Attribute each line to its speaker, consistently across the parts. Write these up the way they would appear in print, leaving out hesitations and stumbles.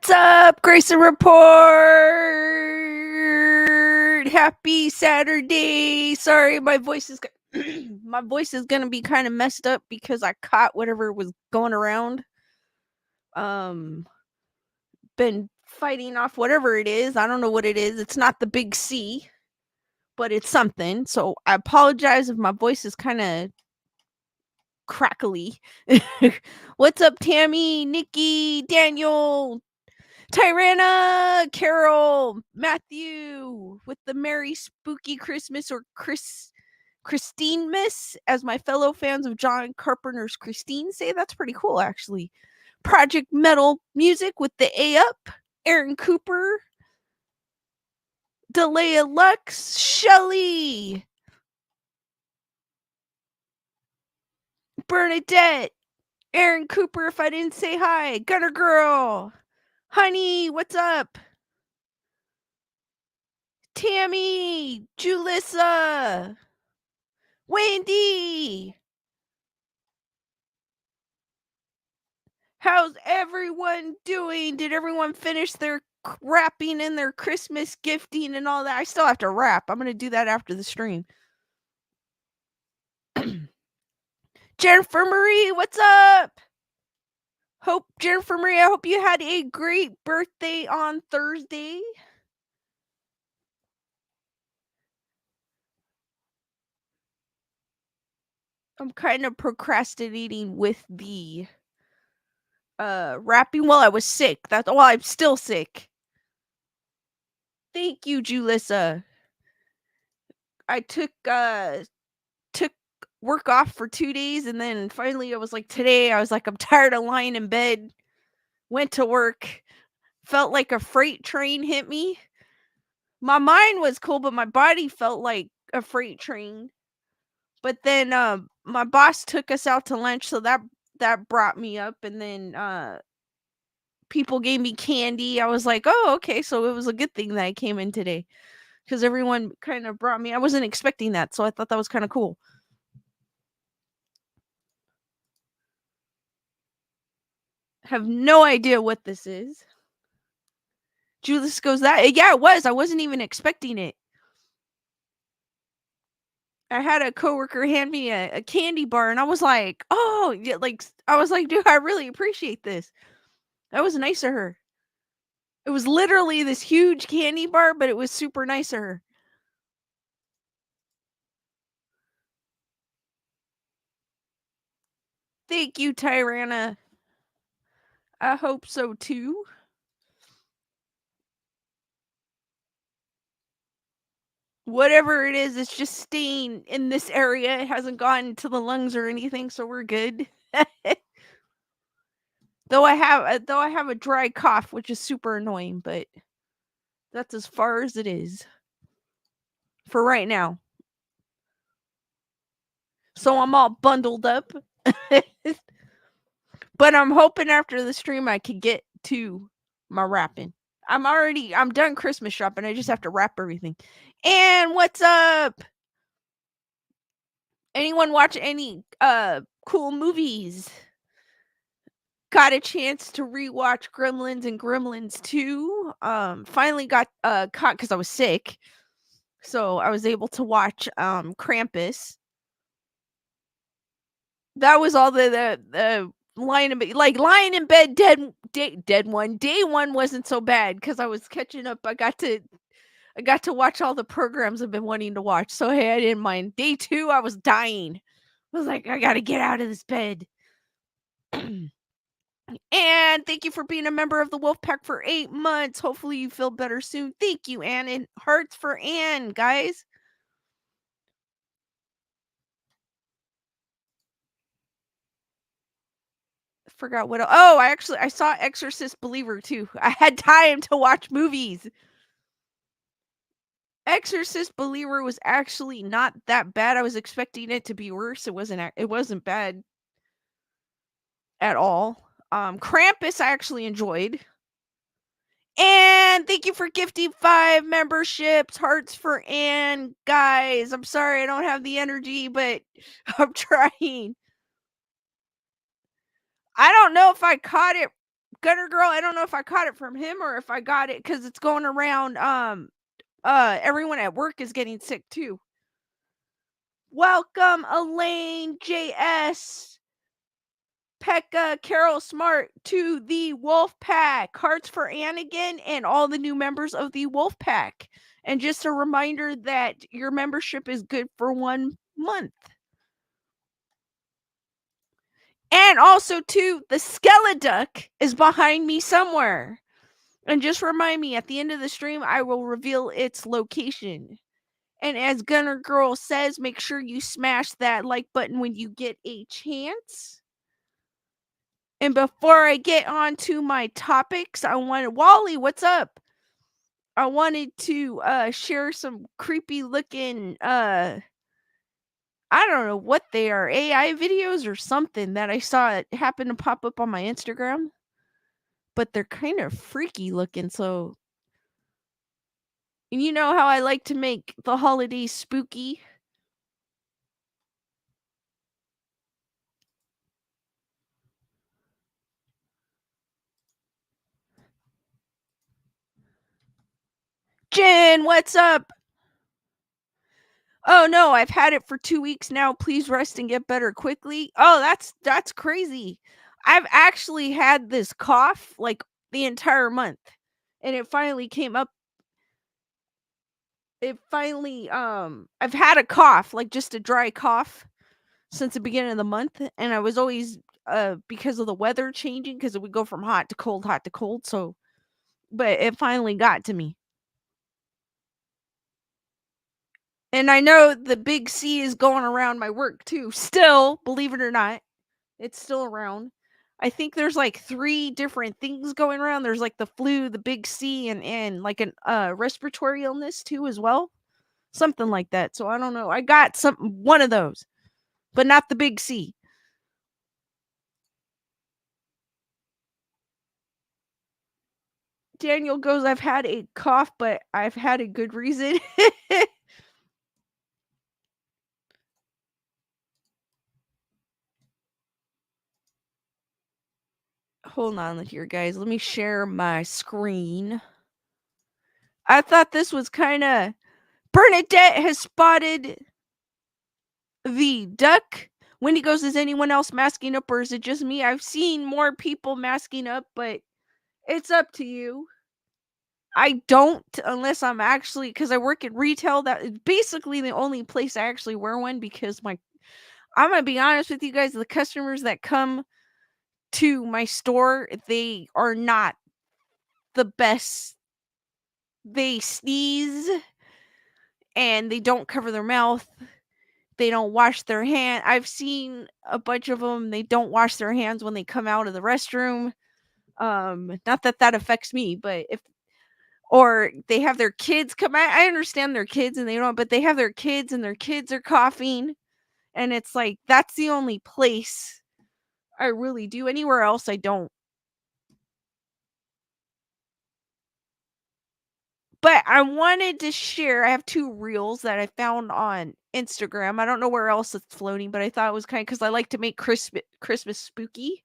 Speaker 1: What's up, Grayson Report? Happy Saturday. Sorry, my voice is my voice is gonna be kind of messed up because I caught whatever was going around. Been fighting off whatever it is. I don't know what it is. It's not the big C, but it's something. So I apologize if my voice is kind of crackly. What's up, Tammy, Nikki, Daniel, Tyranna, Carol, Matthew, with the Merry Spooky Christmas or Christine Miss, as my fellow fans of John Carpenter's Christine say. That's pretty cool, actually. Project Metal Music with the A up, Aaron Cooper, Delia Lux, Shelly, Bernadette, Aaron Cooper, if I didn't say hi, Gunner Girl, Honey, what's up? Tammy, Julissa, Wendy. How's everyone doing? Did everyone finish their wrapping and their Christmas gifting and all that? I still have to wrap. I'm going to do that after the stream. Jennifer Marie, what's up? Jennifer Marie, I hope you had a great birthday on Thursday. I'm kind of procrastinating with the wrapping while I was sick. I'm still sick. Thank you, Julissa. I took work off for 2 days, and then finally I was like, today I was like, I'm tired of lying in bed. Went to work. Felt like a freight train hit me. My mind was cool, but my body felt like a freight train. But then my boss took us out to lunch, so that brought me up, and then people gave me candy. I was like, oh, okay, so it was a good thing that I came in today, because everyone kind of brought me. I wasn't expecting that, so I thought that was kind of cool. Have no idea what this is. Julius goes, that, yeah, it was. I wasn't even expecting it. I had a coworker hand me a candy bar, and I was like, oh, yeah, I was like, dude, I really appreciate this. That was nice of her. It was literally this huge candy bar, but it was super nice of her. Thank you, Tyranna. I hope so too. Whatever it is, it's just staying in this area. It hasn't gone to the lungs or anything, so we're good. Though I have a dry cough, which is super annoying, but that's as far as it is for right now. So I'm all bundled up. But I'm hoping after the stream I could get to my wrapping. I'm done Christmas shopping. I just have to wrap everything. And what's up? Anyone watch any cool movies? Got a chance to rewatch Gremlins and Gremlins 2. Finally got caught because I was sick. So I was able to watch Krampus. That was all the lying in bed dead one. Day one wasn't so bad because I was catching up. I got to watch all the programs I've been wanting to watch. So hey, I didn't mind. Day 2, I was dying. I was like, I gotta get out of this bed. And thank you for being a member of the Wolfpack for 8 months. Hopefully you feel better soon. Thank you, Ann. And hearts for Ann, guys. Forgot what. Oh, I saw Exorcist Believer too. I had time to watch movies. Exorcist Believer was actually not that bad. I was expecting it to be worse. It wasn't bad at all. Krampus I actually enjoyed. And thank you for gifting 5 memberships. Hearts for Ann, guys. I'm sorry I don't have the energy, but I'm trying. I don't know if I caught it Gunner Girl, I don't know if I caught it from him or if I got it because it's going around. Everyone at work is getting sick too. Welcome, Elaine, JS, Pekka, Carol Smart to the Wolf Pack. Hearts for Anakin and all the new members of the Wolf Pack. And just a reminder that your membership is good for 1 month. And also, too, the Skeleduck is behind me somewhere. And just remind me, at the end of the stream, I will reveal its location. And as Gunner Girl says, make sure you smash that like button when you get a chance. And before I get on to my topics, Wally, what's up? I wanted to share some creepy looking I don't know what they are, AI videos or something that I saw it happen to pop up on my Instagram. But they're kind of freaky looking, so you know how I like to make the holidays spooky? Jen, what's up? Oh no, I've had it for 2 weeks now. Please rest and get better quickly. Oh, that's crazy. I've actually had this cough like the entire month. And it finally came up. I've had a cough, like just a dry cough since the beginning of the month, and I was always because of the weather changing because it would go from hot to cold, so but it finally got to me. And I know the big C is going around my work too. Still, believe it or not, it's still around. I think there's like 3 different things going around. There's like the flu, the big C, and like an respiratory illness too as well. Something like that. So I don't know. I got one of those, but not the big C. Daniel goes, I've had a cough, but I've had a good reason. Hold on here, guys. Let me share my screen. I thought this was kind of. Bernadette has spotted the duck. Wendy goes, is anyone else masking up or is it just me? I've seen more people masking up, but it's up to you. I don't, unless I'm actually, because I work at retail. That is basically the only place I actually wear one because I'm going to be honest with you guys, the customers that come to my store, they are not the best. They sneeze and they don't cover their mouth. They don't wash their hand. I've seen a bunch of them. They don't wash their hands when they come out of the restroom. Not that affects me, but or they have their kids come out. I understand their kids and they don't, but they have their kids and their kids are coughing. And it's like, that's the only place I really do. Anywhere else, I don't. But I wanted to share. I have 2 reels that I found on Instagram. I don't know where else it's floating, but I thought it was kind of because I like to make Christmas spooky.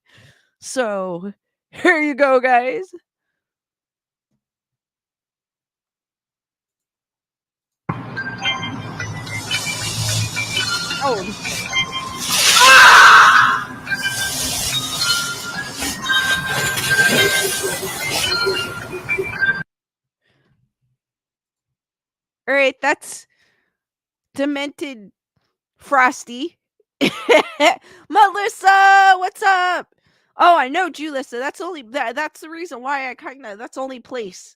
Speaker 1: So here you go, guys. Oh. All right, that's Demented Frosty. Melissa, what's up? Oh, I know Julissa. That's the reason why that's the only place.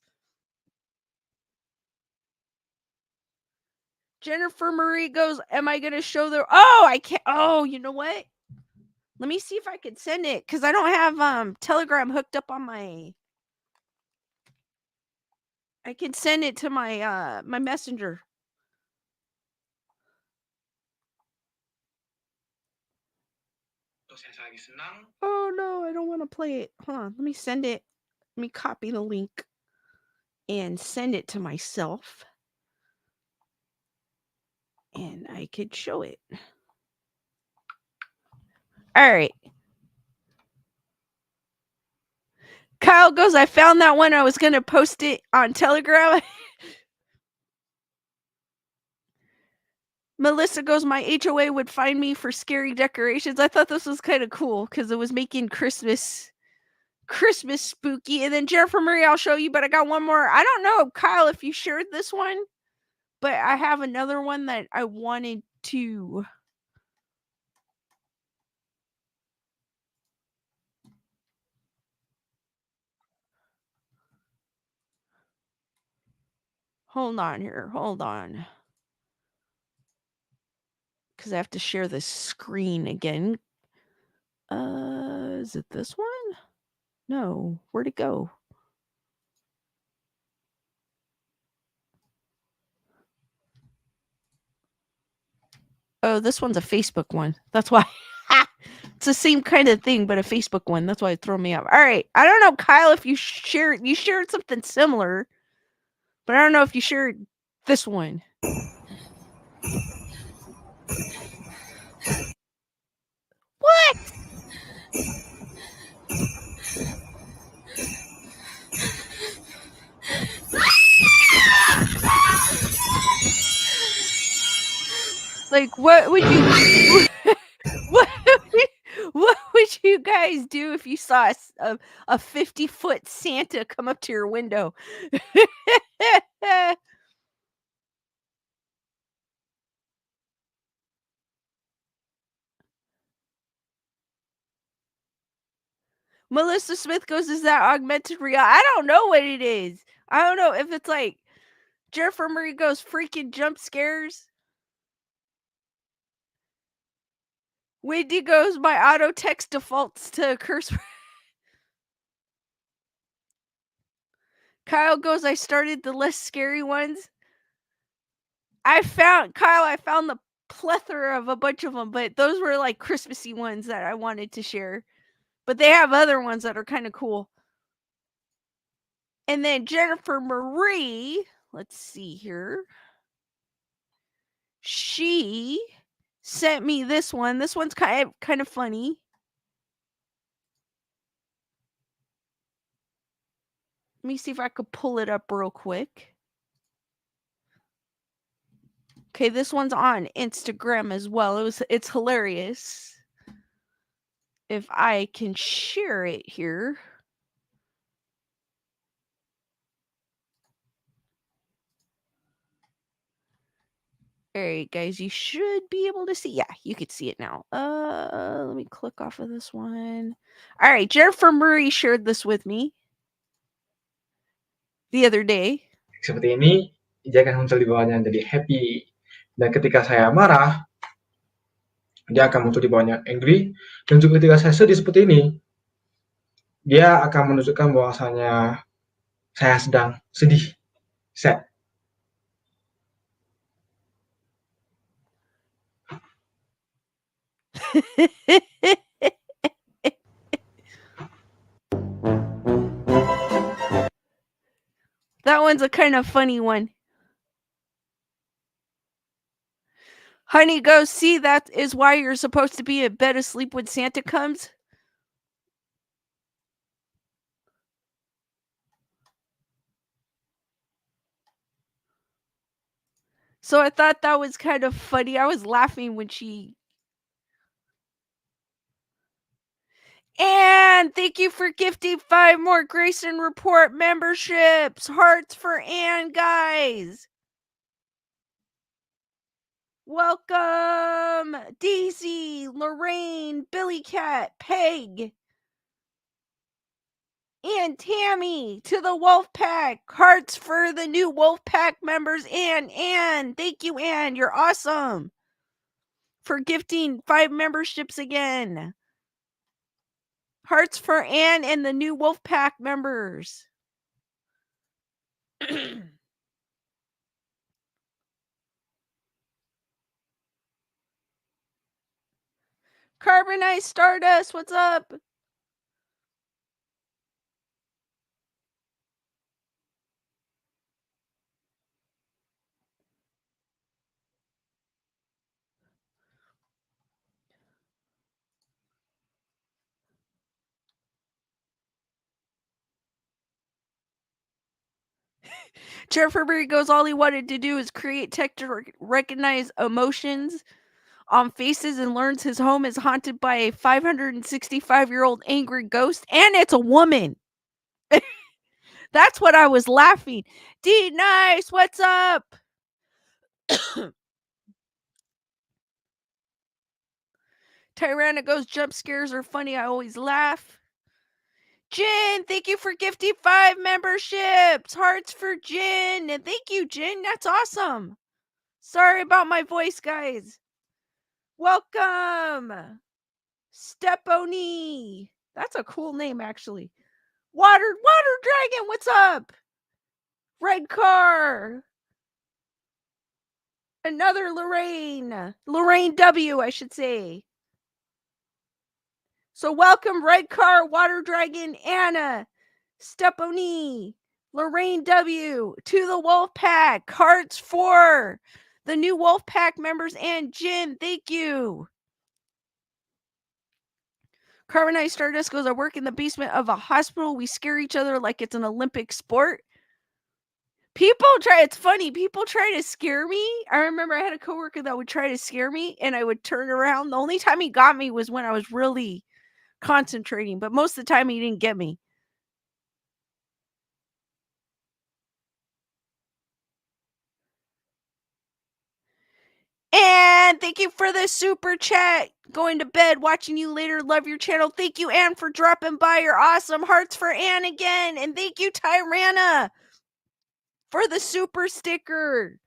Speaker 1: Jennifer Marie goes, am I gonna show the I can't you know what? Let me see if I can send it because I don't have Telegram hooked up on my. I can send it to my my messenger. Oh no, I don't want to play it. Hold on, let me send it. Let me copy the link and send it to myself. And I could show it. All right. Kyle goes, I found that one. I was going to post it on Telegram. Melissa goes, my HOA would find me for scary decorations. I thought this was kind of cool because it was making Christmas spooky. And then Jennifer Murray, I'll show you, but I got one more. I don't know, Kyle, if you shared this one, but I have another one that I wanted to. Hold on here. Hold on. Because I have to share this screen again. Is it this one? No. Where'd it go? Oh, this one's a Facebook one. That's why. It's the same kind of thing, but a Facebook one. That's why it threw me off. All right. I don't know, Kyle, if you shared something similar, but I don't know if you shared this one. What? Like, what would you what would you guys do if you saw a 50-foot Santa come up to your window? Melissa Smith goes, is that augmented reality? I don't know what it is. I don't know if it's like Jennifer Murray goes, freaking jump scares. Wendy goes, my auto text defaults to curse. Kyle goes, I started the less scary ones. I found the plethora of a bunch of them, but those were like Christmassy ones that I wanted to share. But they have other ones that are kind of cool. And then Jennifer Marie, let's see here. She sent me this one. This one's kind of funny. Let me see if I could pull it up real quick. Okay, this one's on Instagram as well. It's hilarious. If I can share it here. All right, guys, you should be able to see. Yeah, you could see it now. Let me click off of this one. All right, Jennifer Murray shared this with me the other day.
Speaker 2: Seperti ini, dia akan muncul di bawahnya jadi happy. Dan ketika saya marah, dia akan muncul di bawahnya angry. Dan juga ketika saya sedih seperti ini, dia akan menunjukkan bahwasanya saya sedang sedih. Sad.
Speaker 1: That one's a kind of funny one. Honey goes, see, that is why you're supposed to be in bed asleep when Santa comes. So I thought that was kind of funny. I was laughing when she. And thank you for gifting 5 more Grayson Report memberships. Hearts for Anne, guys. Welcome, Daisy, Lorraine, Billy Cat, Peg, and Tammy to the Wolfpack. Hearts for the new Wolfpack members. Anne, thank you, Anne. You're awesome for gifting 5 memberships again. Hearts for Anne and the new Wolfpack members. Carbonized Stardust, what's up? Jeffrey goes, all he wanted to do is create tech to recognize emotions on faces and learns his home is haunted by a 565-year-old angry ghost, and it's a woman. That's what I was laughing. D Nice, what's up? Tyranna goes, jump scares are funny. I always laugh. Jen, thank you for gifting 5 memberships. Hearts for Jen. And thank you, Jen. That's awesome. Sorry about my voice, guys. Welcome. Steponi. That's a cool name, actually. Water Dragon, what's up? Red Car. Another Lorraine. Lorraine W, I should say. So welcome, Red Car, Water Dragon, Anna, Steponi, Lorraine W, to the Wolf Pack. Hearts for the new Wolf Pack members and Jim. Thank you. Carbonite Stardust goes, I work in the basement of a hospital. We scare each other like it's an Olympic sport. It's funny, people try to scare me. I remember I had a coworker that would try to scare me and I would turn around. The only time he got me was when I was really concentrating, but most of the time he didn't get me. And thank you for the super chat. Going to bed, watching you later. Love your channel. Thank you, Anne, for dropping by. Your awesome. Hearts for Anne again. And thank you, Tyranna, for the super sticker.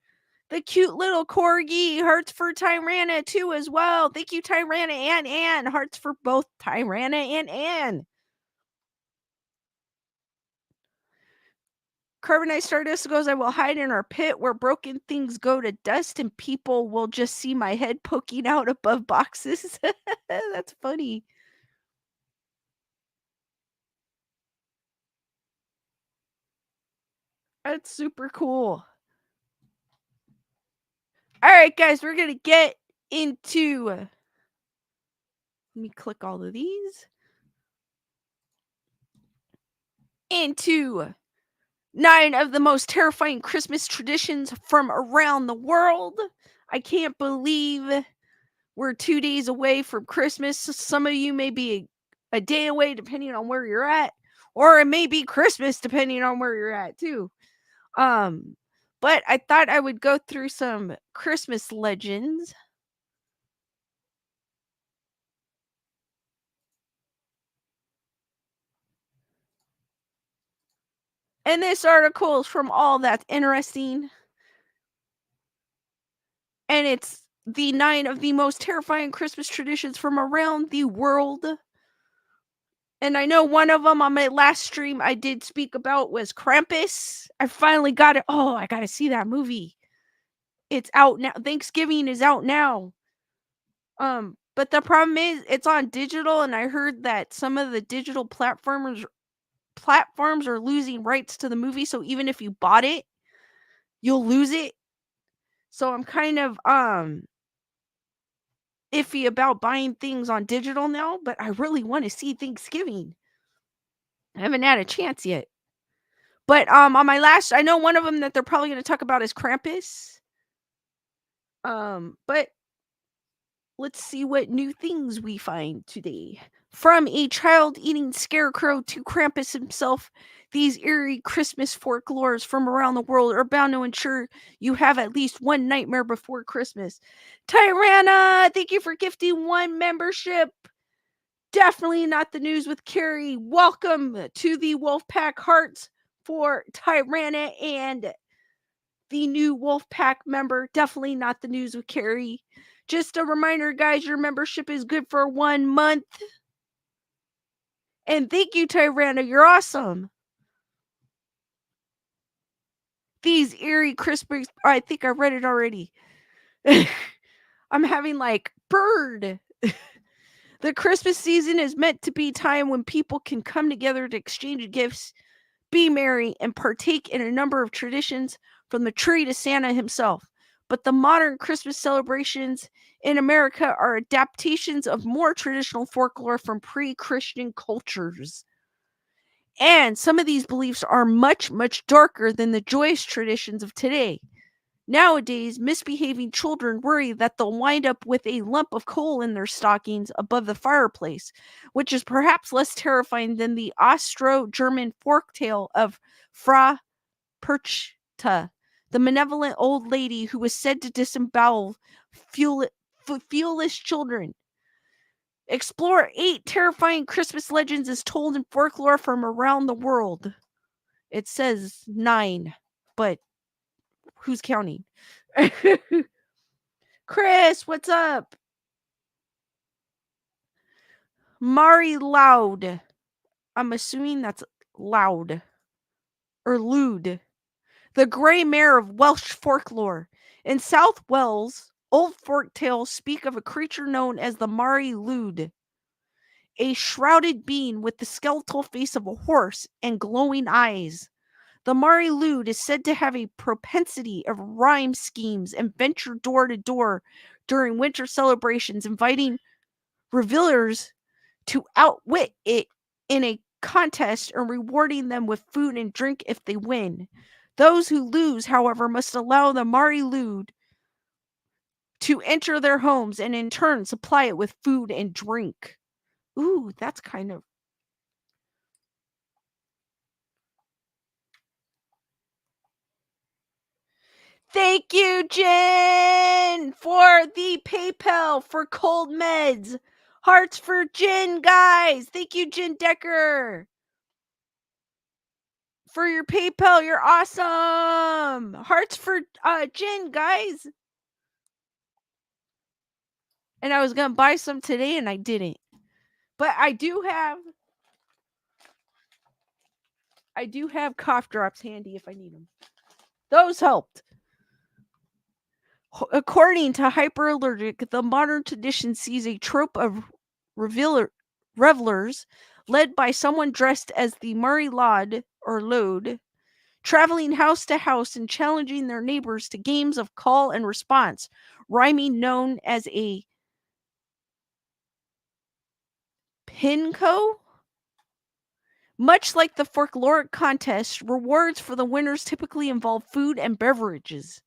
Speaker 1: The cute little corgi. Hearts for Tyranna, too, as well. Thank you, Tyranna and Anne. Hearts for both Tyranna and Anne. Carbonite Stardust goes, I will hide in our pit where broken things go to dust and people will just see my head poking out above boxes. That's funny. That's super cool. All right, guys, we're going to get into... Let me click all of these. Into 9 of the most terrifying Christmas traditions from around the world. I can't believe we're 2 days away from Christmas. Some of you may be a day away, depending on where you're at. Or it may be Christmas, depending on where you're at, too. But I thought I would go through some Christmas legends. And this article is from All That's Interesting. And it's the 9 of the most terrifying Christmas traditions from around the world. And I know one of them on my last stream I did speak about was Krampus. I finally got it. Oh, I got to see that movie. It's out now. Thanksgiving is out now. But the problem is it's on digital, and I heard that some of the digital platforms are losing rights to the movie, so even if you bought it, you'll lose it. So I'm kind of iffy about buying things on digital now, but I really want to see Thanksgiving. I haven't had a chance yet. But on my last, I know one of them that they're probably going to talk about is Krampus. But let's see what new things we find today. From a child-eating scarecrow to Krampus himself, these eerie Christmas folklores from around the world are bound to ensure you have at least one nightmare before Christmas. Tyranna, thank you for gifting 1 membership. Definitely not the news with Carrie. Welcome to the Wolfpack Hearts for Tyranna and the new Wolfpack member. Definitely not the news with Carrie. Just a reminder, guys, your membership is good for 1 month. And thank you, Tyranna. You're awesome. These eerie Christmas... I think I read it already. I'm having like bird. The Christmas season is meant to be time when people can come together to exchange gifts, be merry, and partake in a number of traditions from the tree to Santa himself. But the modern Christmas celebrations in America are adaptations of more traditional folklore from pre-Christian cultures. And some of these beliefs are much, much darker than the joyous traditions of today. Nowadays, misbehaving children worry that they'll wind up with a lump of coal in their stockings above the fireplace, which is perhaps less terrifying than the Austro-German folktale of Frau Perchta, the malevolent old lady who was said to disembowel fearless children. Explore 8 terrifying Christmas legends as told in folklore from around the world. It says 9, but who's counting? Chris, what's up? Mari Lwyd. I'm assuming that's loud. Or Lwyd. The Grey Mare of Welsh folklore. In South Wales, old folk tales speak of a creature known as the Mari Lwyd, a shrouded being with the skeletal face of a horse and glowing eyes. The Mari Lwyd is said to have a propensity of rhyme schemes and venture door to door during winter celebrations, inviting revelers to outwit it in a contest and rewarding them with food and drink if they win. Those who lose, however, must allow the Mari Lwyd to enter their homes and in turn supply it with food and drink. Ooh, that's kind of... Thank you, Jen, for the PayPal for cold meds. Hearts for Jen, guys. Thank you, Jen Decker. For your PayPal, you're awesome. Hearts for Jen, guys. And I was going to buy some today and I didn't. But I do have cough drops handy if I need them. Those helped. According to Hyperallergic, the modern tradition sees a trope of revelers led by someone dressed as the Mari Lwyd or Lwyd, traveling house to house and challenging their neighbors to games of call and response, rhyming known as a pinko. Much like the folkloric contest, rewards for the winners typically involve food and beverages.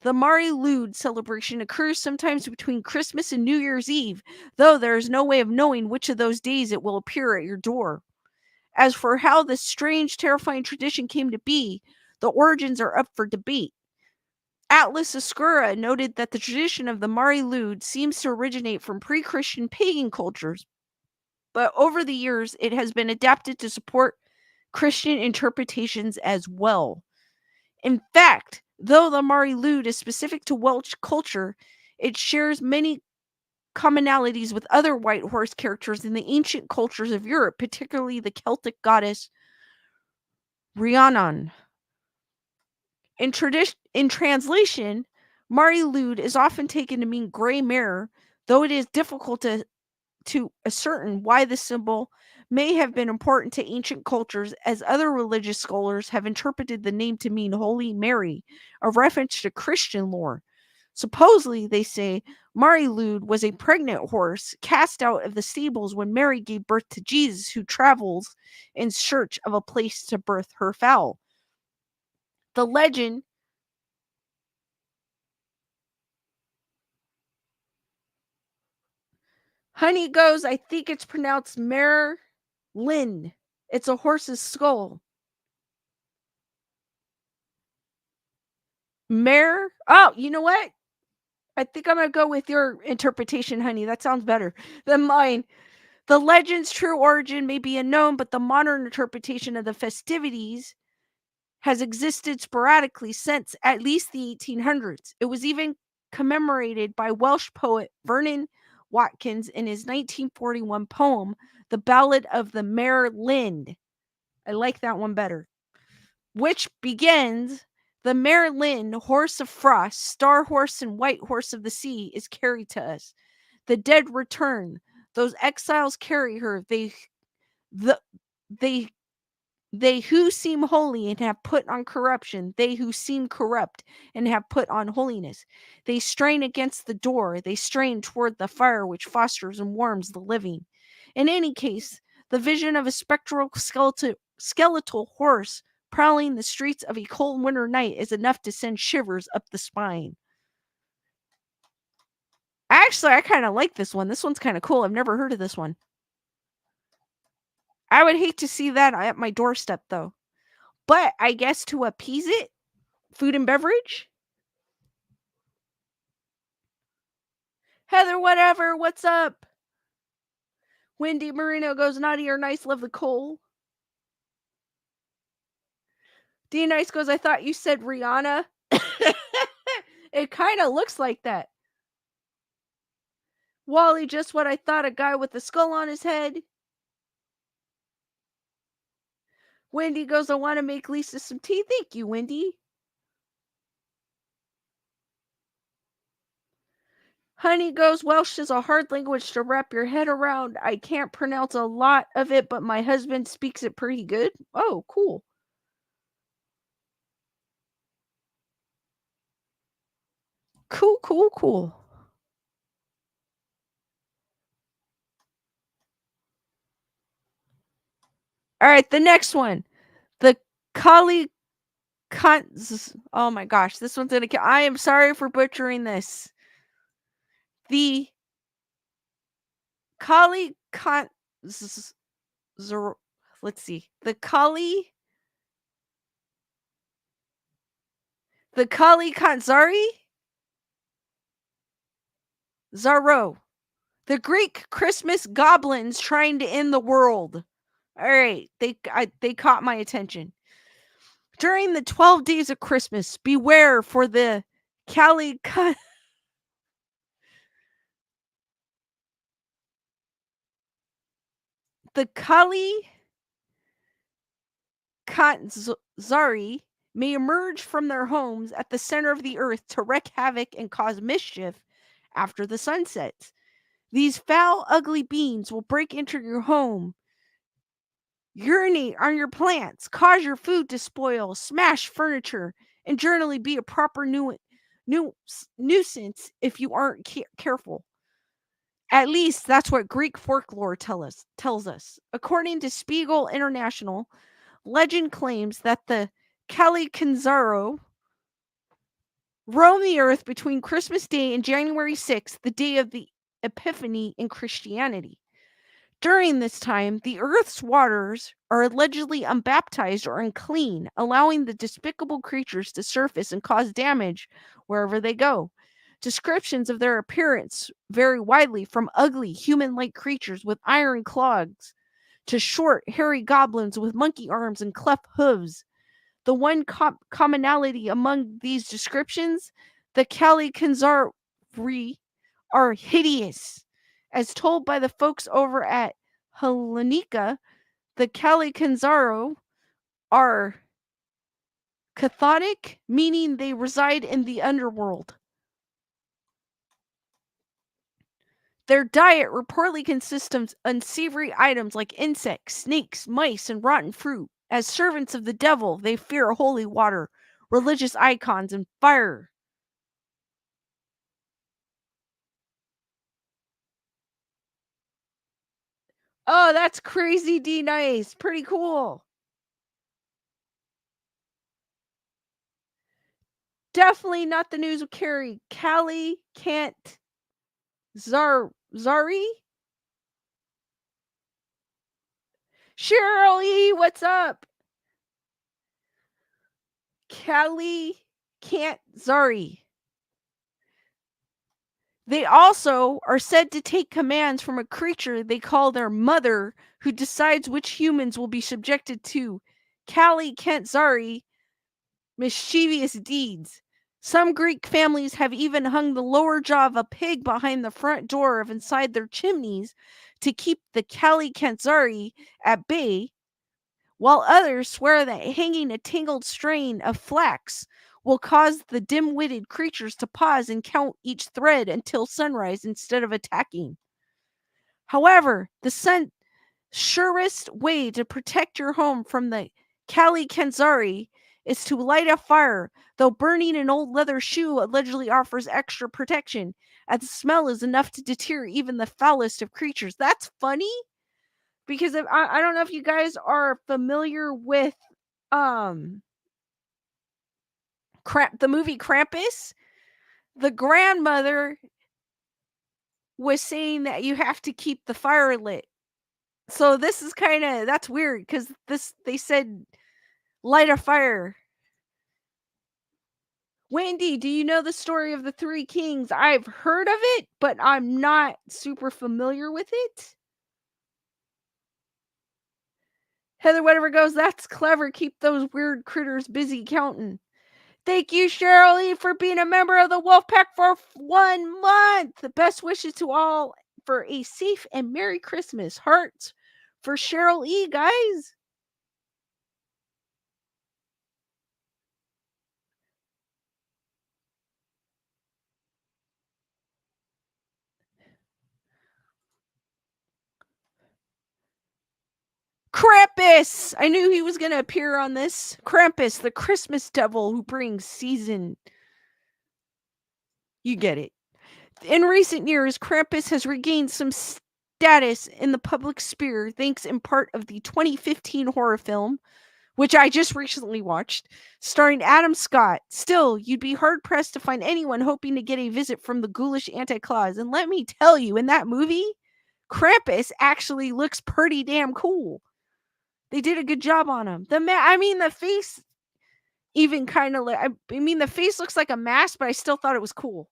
Speaker 1: The Mari Lwyd celebration occurs sometimes between Christmas and New Year's Eve, though there is no way of knowing which of those days it will appear at your door. As for how this strange, terrifying tradition came to be, the origins are up for debate. Atlas Oscura noted that the tradition of the Mari Lwyd seems to originate from pre-Christian pagan cultures, but over the years it has been adapted to support Christian interpretations as well. In fact, though the Mari Lwyd is specific to Welsh culture, it shares many commonalities with other white horse characters in the ancient cultures of Europe, particularly the Celtic goddess Rhiannon. In translation, Mari Lwyd is often taken to mean gray mare, though it is difficult to ascertain why the symbol may have been important to ancient cultures, as other religious scholars have interpreted the name to mean Holy Mary, a reference to Christian lore. Supposedly, they say, Mari Lwyd was a pregnant horse cast out of the stables when Mary gave birth to Jesus, who travels in search of a place to birth her foal. The legend Honey goes, I think it's pronounced Mare Lynn. It's a horse's skull. Mare? Oh, you know what? I think I'm going to go with your interpretation, honey. That sounds better than mine. The legend's true origin may be unknown, but the modern interpretation of the festivities has existed sporadically since at least the 1800s. It was even commemorated by Welsh poet Vernon Watkins in his 1941 poem, The Ballad of the Mare Lwyd. I like that one better. Which begins, the Mare Lwyd, horse of frost, star horse and white horse of the sea, is carried to us. The dead return. Those exiles carry her. They who seem holy and have put on corruption, they who seem corrupt and have put on holiness. They strain against the door, they strain toward the fire which fosters and warms the living. In any case, the vision of a spectral skeletal horse prowling the streets of a cold winter night is enough to send shivers up the spine. Actually, I kind of like this one. This one's kind of cool. I've never heard of this one. I would hate to see that at my doorstep, though. But I guess to appease it, food and beverage. Heather, whatever. What's up? Wendy Marino goes, naughty or nice, love the coal. D Nice goes, I thought you said Rihanna. It kind of looks like that. Wally, just what I thought, a guy with a skull on his head. Wendy goes, I want to make Lisa some tea. Thank you, Wendy. Honey goes, Welsh is a hard language to wrap your head around. I can't pronounce a lot of it, but my husband speaks it pretty good. Oh, cool. Cool. All right, the next one. The Kali oh my gosh, this one's gonna kill. I am sorry for butchering this. The Kali let's see. The Kali Kanzari Zaro. The Greek Christmas goblins trying to end the world. All right, they caught my attention. During the 12 days of Christmas, beware for the Kali Kanzari may emerge from their homes at the center of the earth to wreak havoc and cause mischief after the sun sets. These foul, ugly beings will break into your home, urinate on your plants, cause your food to spoil, smash furniture, and generally be a proper nuisance if you aren't careful. At least that's what Greek folklore tells us. According to Spiegel International, legend claims that the Kalikanzaro roam the earth between Christmas Day and January 6th, the day of the Epiphany in Christianity. During this time, the earth's waters are allegedly unbaptized or unclean, allowing the despicable creatures to surface and cause damage wherever they go. Descriptions of their appearance vary widely from ugly, human-like creatures with iron claws to short, hairy goblins with monkey arms and cleft hooves. The one commonality among these descriptions, the Kalikanzari are hideous. As told by the folks over at Hellenica, the Kalikanzaro are cathodic, meaning they reside in the underworld. Their diet reportedly consists of unsavory items like insects, snakes, mice, and rotten fruit. As servants of the devil, they fear holy water, religious icons, and fire. Oh, that's crazy, D Nice. Pretty cool. Definitely not the news of Carrie. Callie can't Zari? Shirley, what's up? Callie can't Zari. They also are said to take commands from a creature they call their mother, who decides which humans will be subjected to Kali Kantzari mischievous deeds. Some Greek families have even hung the lower jaw of a pig behind the front door of inside their chimneys to keep the Kali Kantzari at bay, while others swear that hanging a tangled strain of flax will cause the dim-witted creatures to pause and count each thread until sunrise instead of attacking. However, the surest way to protect your home from the Kali Kantzari is to light a fire, though burning an old leather shoe allegedly offers extra protection, as the smell is enough to deter even the foulest of creatures. That's funny. Because I don't know if you guys are familiar with the movie Krampus. The grandmother was saying that you have to keep the fire lit. So this is that's weird because they said light a fire. Wendy, do you know the story of the Three Kings? I've heard of it, but I'm not super familiar with it. Heather, whatever goes, that's clever. Keep those weird critters busy counting. Thank you, Cheryl E., for being a member of the Wolfpack for 1 month. The best wishes to all for a safe and Merry Christmas. Hearts for Cheryl E., guys. Krampus! I knew he was going to appear on this. Krampus, the Christmas devil who brings season. You get it. In recent years, Krampus has regained some status in the public sphere thanks in part of the 2015 horror film, which I just recently watched, starring Adam Scott. Still, you'd be hard-pressed to find anyone hoping to get a visit from the ghoulish Anti-Claus. And let me tell you, in that movie, Krampus actually looks pretty damn cool. They did a good job on him. The face even kind of the face looks like a mask, but I still thought it was cool.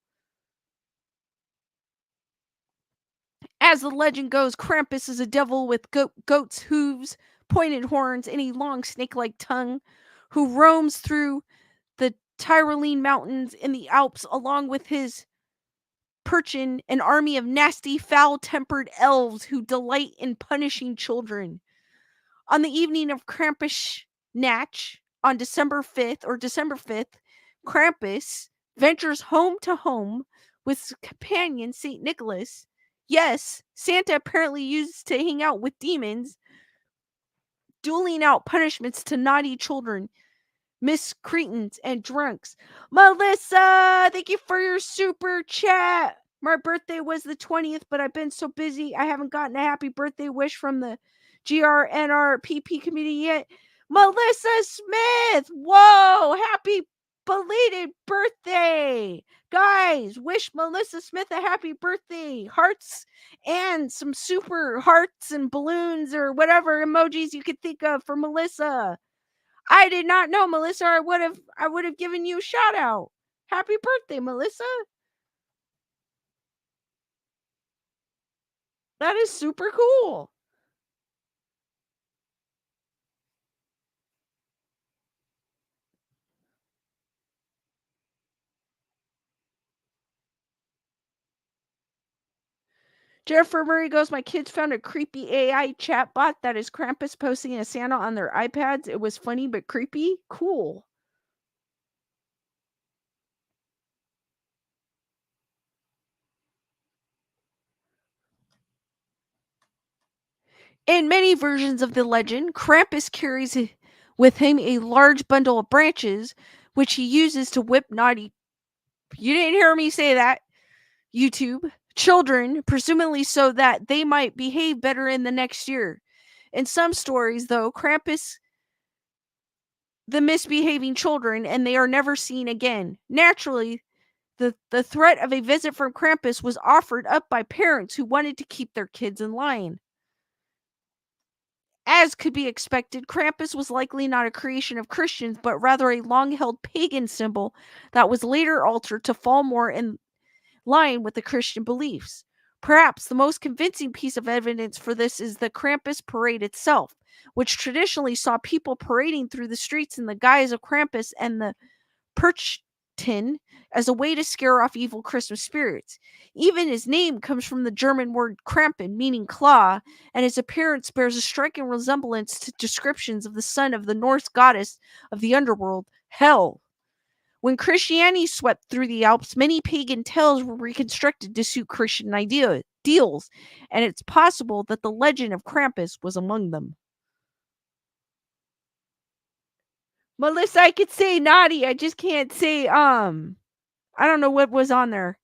Speaker 1: As the legend goes, Krampus is a devil with goat's hooves, pointed horns, and a long snake-like tongue who roams through the Tyrolean mountains in the Alps along with his Perchin, an army of nasty, foul-tempered elves who delight in punishing children. On the evening of Krampus Natch, on December 5th, Krampus ventures home to home with his companion, St. Nicholas. Yes, Santa apparently used to hang out with demons, dueling out punishments to naughty children, miscreants, and drunks. Melissa, thank you for your super chat. My birthday was the 20th, but I've been so busy I haven't gotten a happy birthday wish from the GRNRPP community yet. Melissa Smith, whoa, happy belated birthday. Guys, wish Melissa Smith a happy birthday. Hearts and some super hearts and balloons or whatever emojis you could think of for Melissa. I did not know, Melissa. I would have given you a shout out. Happy birthday, Melissa. That is super cool. Jennifer Murray goes, my kids found a creepy AI chatbot that is Krampus posting a Santa on their iPads. It was funny but creepy. Cool. In many versions of the legend, Krampus carries with him a large bundle of branches, which he uses to whip naughty. You didn't hear me say that, YouTube. Children, presumably so that they might behave better in the next year. In some stories, though, Krampus the misbehaving children and they are never seen again. Naturally, the threat of a visit from Krampus was offered up by parents who wanted to keep their kids in line. As could be expected, Krampus was likely not a creation of Christians, but rather a long-held pagan symbol that was later altered to fall more in line with the Christian beliefs. Perhaps the most convincing piece of evidence for this is the Krampus parade itself, which traditionally saw people parading through the streets in the guise of Krampus and the Perchten as a way to scare off evil Christmas spirits. Even his name comes from the German word Krampen, meaning claw, and his appearance bears a striking resemblance to descriptions of the son of the Norse goddess of the underworld, Hel. When Christianity swept through the Alps, many pagan tales were reconstructed to suit Christian ideals, and it's possible that the legend of Krampus was among them. Melissa, I could say naughty, I just can't say, I don't know what was on there.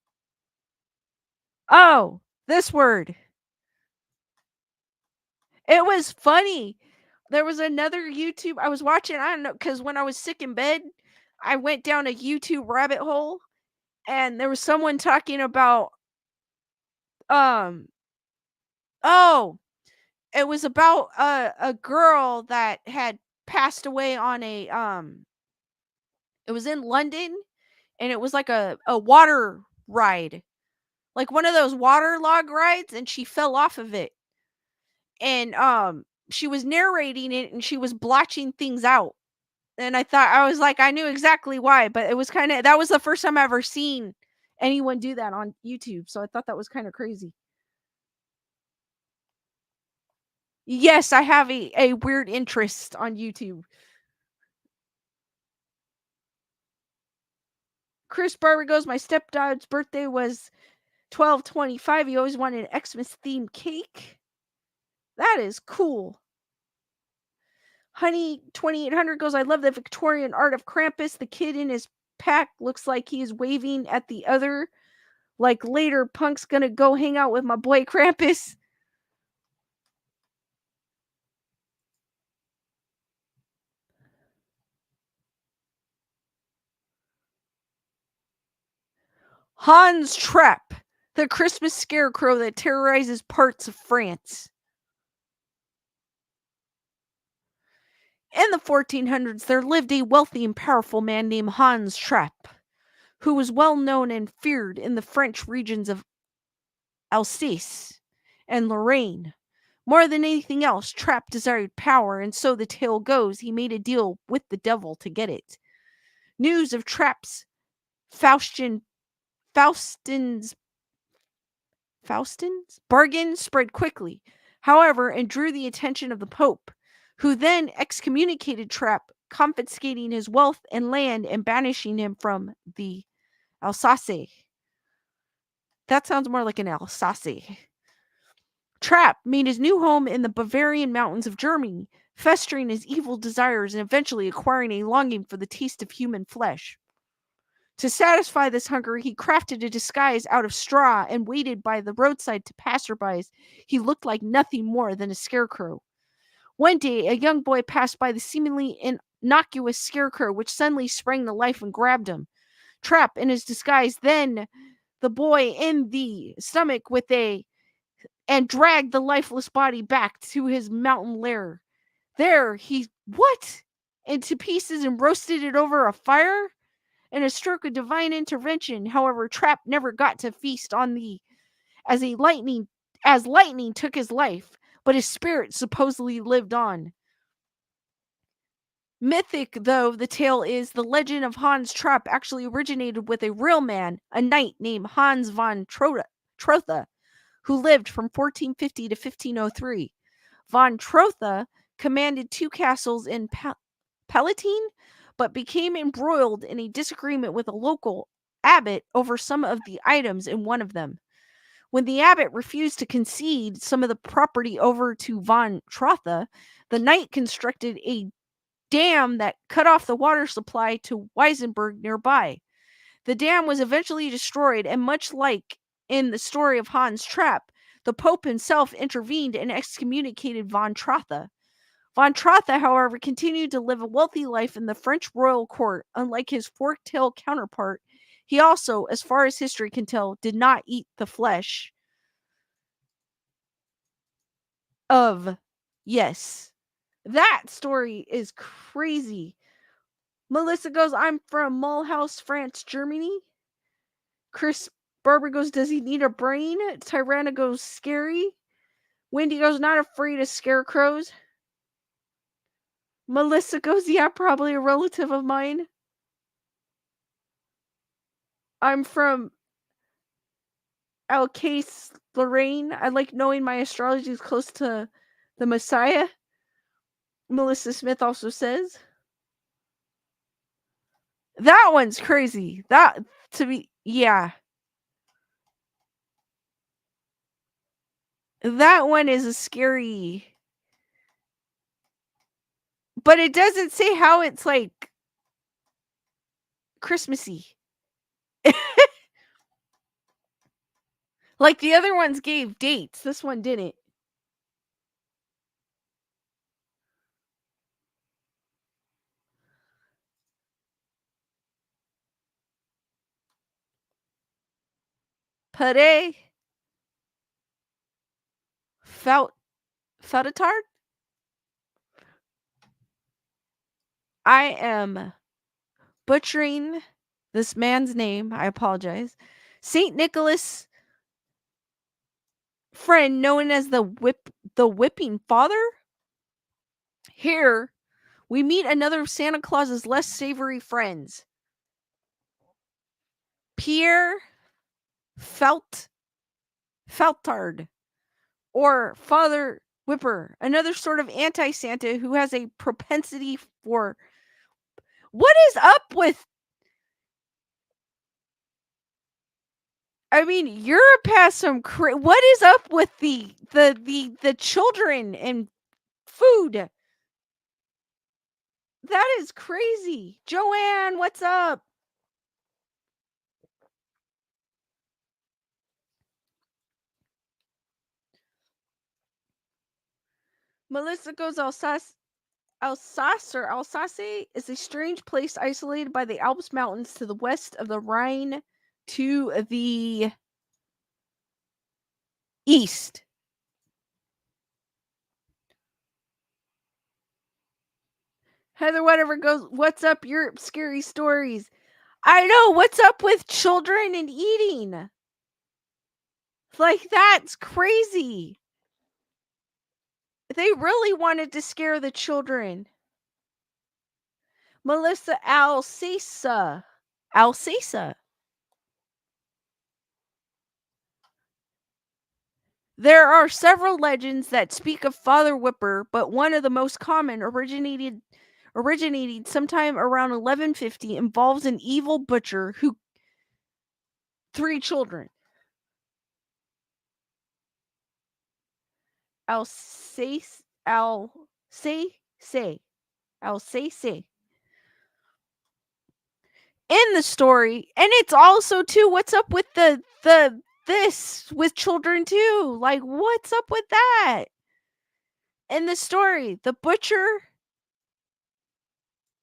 Speaker 1: Oh, this word. It was funny. There was another YouTube I was watching, I don't know, because when I was sick in bed, I went down a YouTube rabbit hole, and there was someone talking about, um oh, it was about a girl that had passed away on it was in London, and it was like a water ride, like one of those water log rides, and she fell off of it. And she was narrating it, and she was blotching things out. And I was like, I knew exactly why, but it was kind of, that was the first time I ever seen anyone do that on YouTube. So I thought that was kind of crazy. Yes, I have a weird interest on YouTube. Chris Barber goes, my stepdad's birthday was 12/25. He always wanted an Xmas themed cake. That is cool. Honey 2800 goes, I love the Victorian art of Krampus. The kid in his pack looks like he is waving at the other. Like later, Punk's gonna go hang out with my boy Krampus. Hans Trapp, the Christmas scarecrow that terrorizes parts of France. In the 1400s, there lived a wealthy and powerful man named Hans Trapp, who was well known and feared in the French regions of Alsace and Lorraine. More than anything else, Trapp desired power, and so the tale goes, he made a deal with the devil to get it. News of Trapp's Faustin's bargain spread quickly, however, and drew the attention of the Pope, who then excommunicated Trapp, confiscating his wealth and land and banishing him from the Alsace. That sounds more like an Alsace. Trapp made his new home in the Bavarian mountains of Germany, festering his evil desires and eventually acquiring a longing for the taste of human flesh. To satisfy this hunger, he crafted a disguise out of straw and waited by the roadside to passerbys. He looked like nothing more than a scarecrow. One day, a young boy passed by the seemingly innocuous scarecrow, which suddenly sprang to life and grabbed him. Trapp, in his disguise, then the boy in the stomach and dragged the lifeless body back to his mountain lair. There, he into pieces and roasted it over a fire. In a stroke of divine intervention, however, Trapp never got to feast on as lightning took his life, but his spirit supposedly lived on. Mythic though the tale is, the legend of Hans Trapp actually originated with a real man, a knight named Hans von Trotha, who lived from 1450 to 1503. Von Trotha commanded 2 castles in Palatine, but became embroiled in a disagreement with a local abbot over some of the items in one of them. When the abbot refused to concede some of the property over to von Trotha, the knight constructed a dam that cut off the water supply to Weisenberg nearby. The dam was eventually destroyed, and much like in the story of Hans Trapp, the Pope himself intervened and excommunicated von Trotha. Von Trotha, however, continued to live a wealthy life in the French royal court. Unlike his fork-tailed counterpart, he also, as far as history can tell, did not eat the flesh of. Yes. That story is crazy. Melissa goes, I'm from Mulhouse, France, Germany. Chris Barber goes, does he need a brain? Tyranna goes, scary. Wendy goes, not afraid of scarecrows. Melissa goes, yeah, probably a relative of mine. I'm from Alsace, Lorraine. I like knowing my astrology is close to the Messiah. Melissa Smith also says. That one's crazy. Yeah. That one is a scary. But it doesn't say how it's like Christmassy. Like the other ones gave dates. This one didn't. Pere Feltard? I am butchering this man's name. I apologize. Saint Nicholas, friend known as the whipping father. Here, we meet another of Santa Claus's less savory friends. Pierre Feltard, or Father Whipper, another sort of anti-Santa who has a propensity for... What is up with... I mean, Europe has some... What is up with the children and food? That is crazy. Joanne, what's up? Melissa goes, Alsace is a strange place isolated by the Alps Mountains to the west of the Rhine to the east. Heather whatever goes, what's up, Europe scary stories? I know, what's up with children and eating? Like, that's crazy. They really wanted to scare the children. Melissa Alsace. There are several legends that speak of Father Whipper, but one of the most common originating sometime around 1150 involves an evil butcher who 3 children. Alsace. In the story, and it's also too, what's up with this with children too? Like, what's up with that? In the story, the butcher,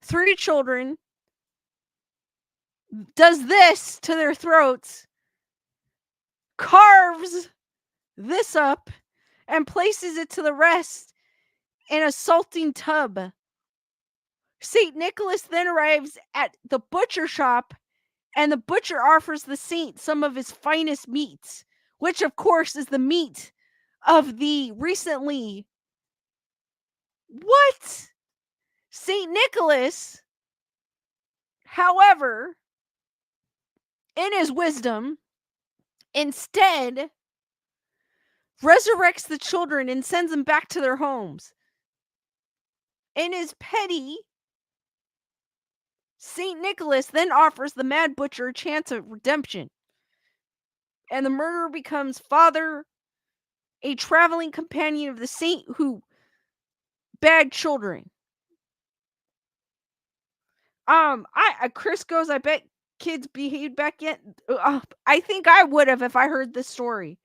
Speaker 1: 3 children, does this to their throats, carves this up, and places it to the rest in a salting tub. St. Nicholas then arrives at the butcher shop, and the butcher offers the saint some of his finest meats, which of course is the meat of the recently... What? St. Nicholas, however, in his wisdom, instead resurrects the children and sends them back to their homes. In his petty, St. Nicholas then offers the mad butcher a chance of redemption, and the murderer becomes Father, a traveling companion of the saint who bad children. Chris goes, I bet kids behaved back yet. I think I would have if I heard this story.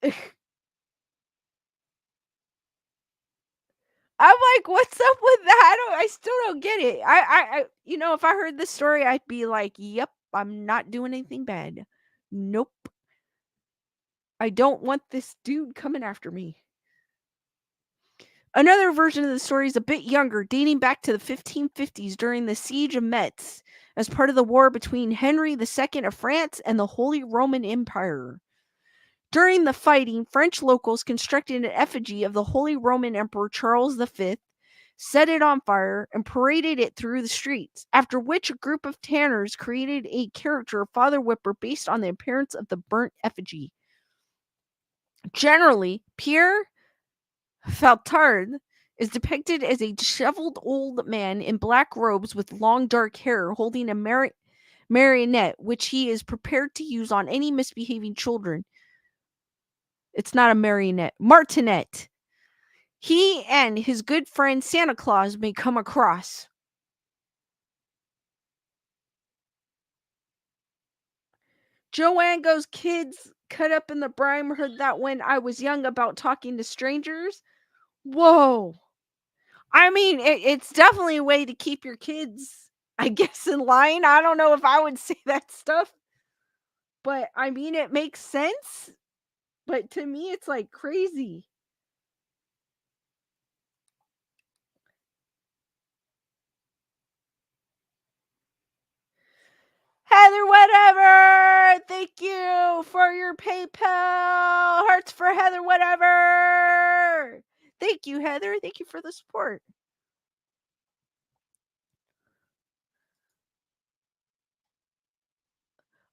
Speaker 1: I'm like, what's up with that? I still don't get it. I if I heard this story, I'd be like, yep, I'm not doing anything bad. Nope. I don't want this dude coming after me. Another version of the story is a bit younger, dating back to the 1550s during the Siege of Metz, as part of the war between Henry II of France and the Holy Roman Empire. During the fighting, French locals constructed an effigy of the Holy Roman Emperor Charles V, set it on fire, and paraded it through the streets, after which a group of tanners created a character of Father Whipper based on the appearance of the burnt effigy. Generally, Pierre Feltard is depicted as a disheveled old man in black robes with long dark hair holding a marionette, which he is prepared to use on any misbehaving children. It's not a martinet. He and his good friend Santa Claus may come across. Joanne goes, kids cut up in the brine. Heard that when I was young about talking to strangers. Whoa. I mean, it's definitely a way to keep your kids, I guess, in line. I don't know if I would say that stuff. But I mean, it makes sense. But to me, it's like crazy. Heather, whatever. Thank you for your PayPal. Hearts for Heather, whatever. Thank you, Heather. Thank you for the support.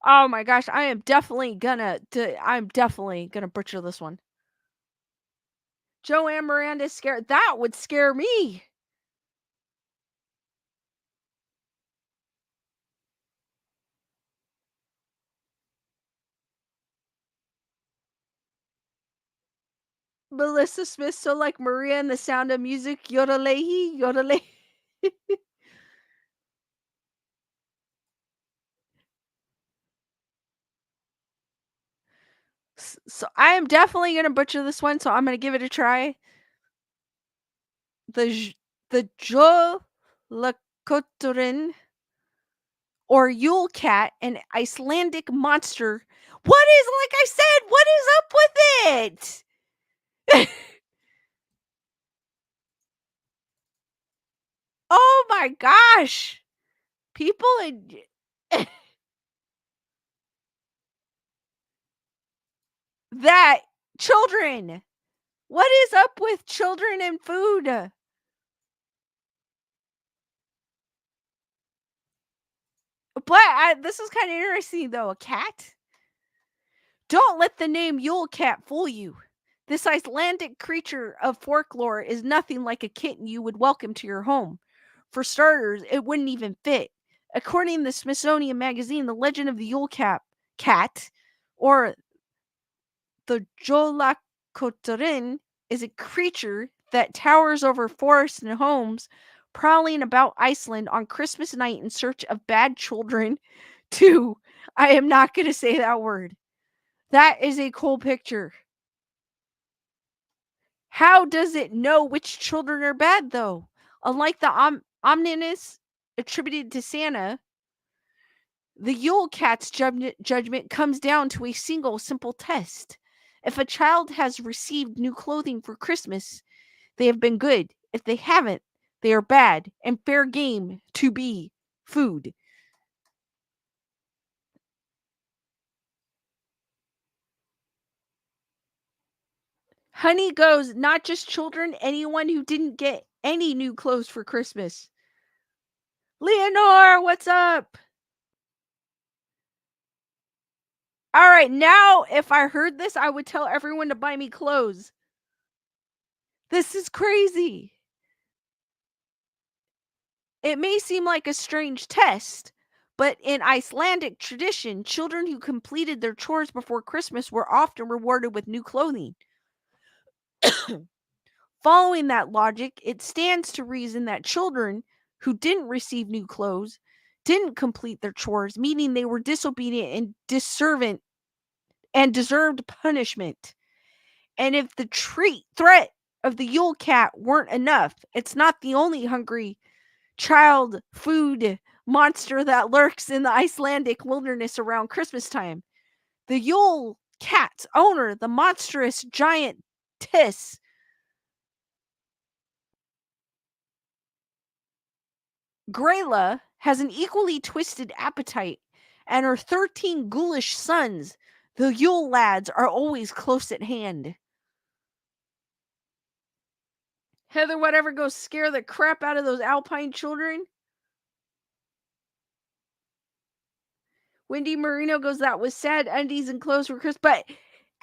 Speaker 1: Oh my gosh, I'm definitely gonna butcher this one. Joanne Miranda scared. That would scare me. Melissa Smith, so like Maria and the Sound of Music, yodelehi, yodelehi. So I am definitely gonna butcher this one, so I'm gonna give it a try. The Jolakotorin or Yucat, an Icelandic monster. What is, like I said, what is up with it? Oh my gosh. People that children. What is up with children and food? But this is kind of interesting though. A cat? Don't let the name Yule Cat fool you. This Icelandic creature of folklore is nothing like a kitten you would welcome to your home. For starters, it wouldn't even fit. According to the Smithsonian Magazine, the legend of the Yule cat, or the Jolakotorin, is a creature that towers over forests and homes, prowling about Iceland on Christmas night in search of bad children. I am not going to say that word. That is a cool picture. How does it know which children are bad, though? Unlike the omniscience attributed to Santa, the Yule Cat's judgment comes down to a single simple test. If a child has received new clothing for Christmas, they have been good. If they haven't, they are bad and fair game to be food. Honey goes, not just children, anyone who didn't get any new clothes for Christmas. Leonore, what's up? All right, now if I heard this, I would tell everyone to buy me clothes. This is crazy. It may seem like a strange test, but in Icelandic tradition, children who completed their chores before Christmas were often rewarded with new clothing. Following that logic, it stands to reason that children who didn't receive new clothes didn't complete their chores, meaning they were disobedient and deservant and deserved punishment. And if the threat of the Yule Cat weren't enough, it's not the only hungry child food monster that lurks in the Icelandic wilderness around Christmas time. The Yule Cat's owner, the monstrous giant Tiss, Grayla, has an equally twisted appetite, and her 13 ghoulish sons, the Yule lads, are always close at hand. Heather, whatever, goes scare the crap out of those alpine children. Wendy Marino goes, that was sad. Undies and clothes for Christmas. But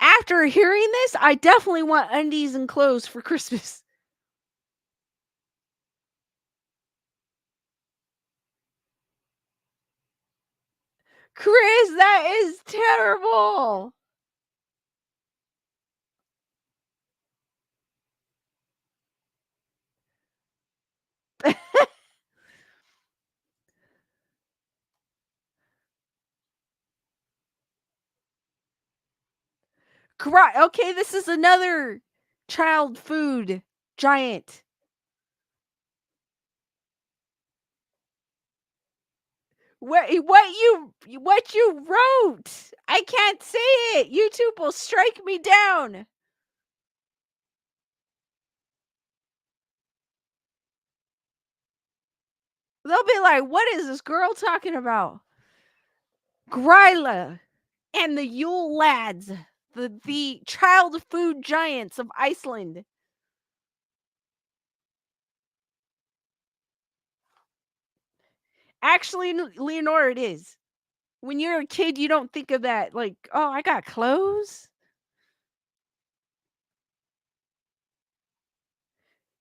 Speaker 1: after hearing this, I definitely want undies and clothes for Christmas. Chris, that is terrible. Okay, this is another child food giant. What you wrote? I can't say it. YouTube will strike me down. They'll be like, what is this girl talking about? Gryla and the Yule lads, the child food giants of Iceland. Actually, Leonora, it is. When you're a kid, you don't think of that. Like, oh, I got clothes.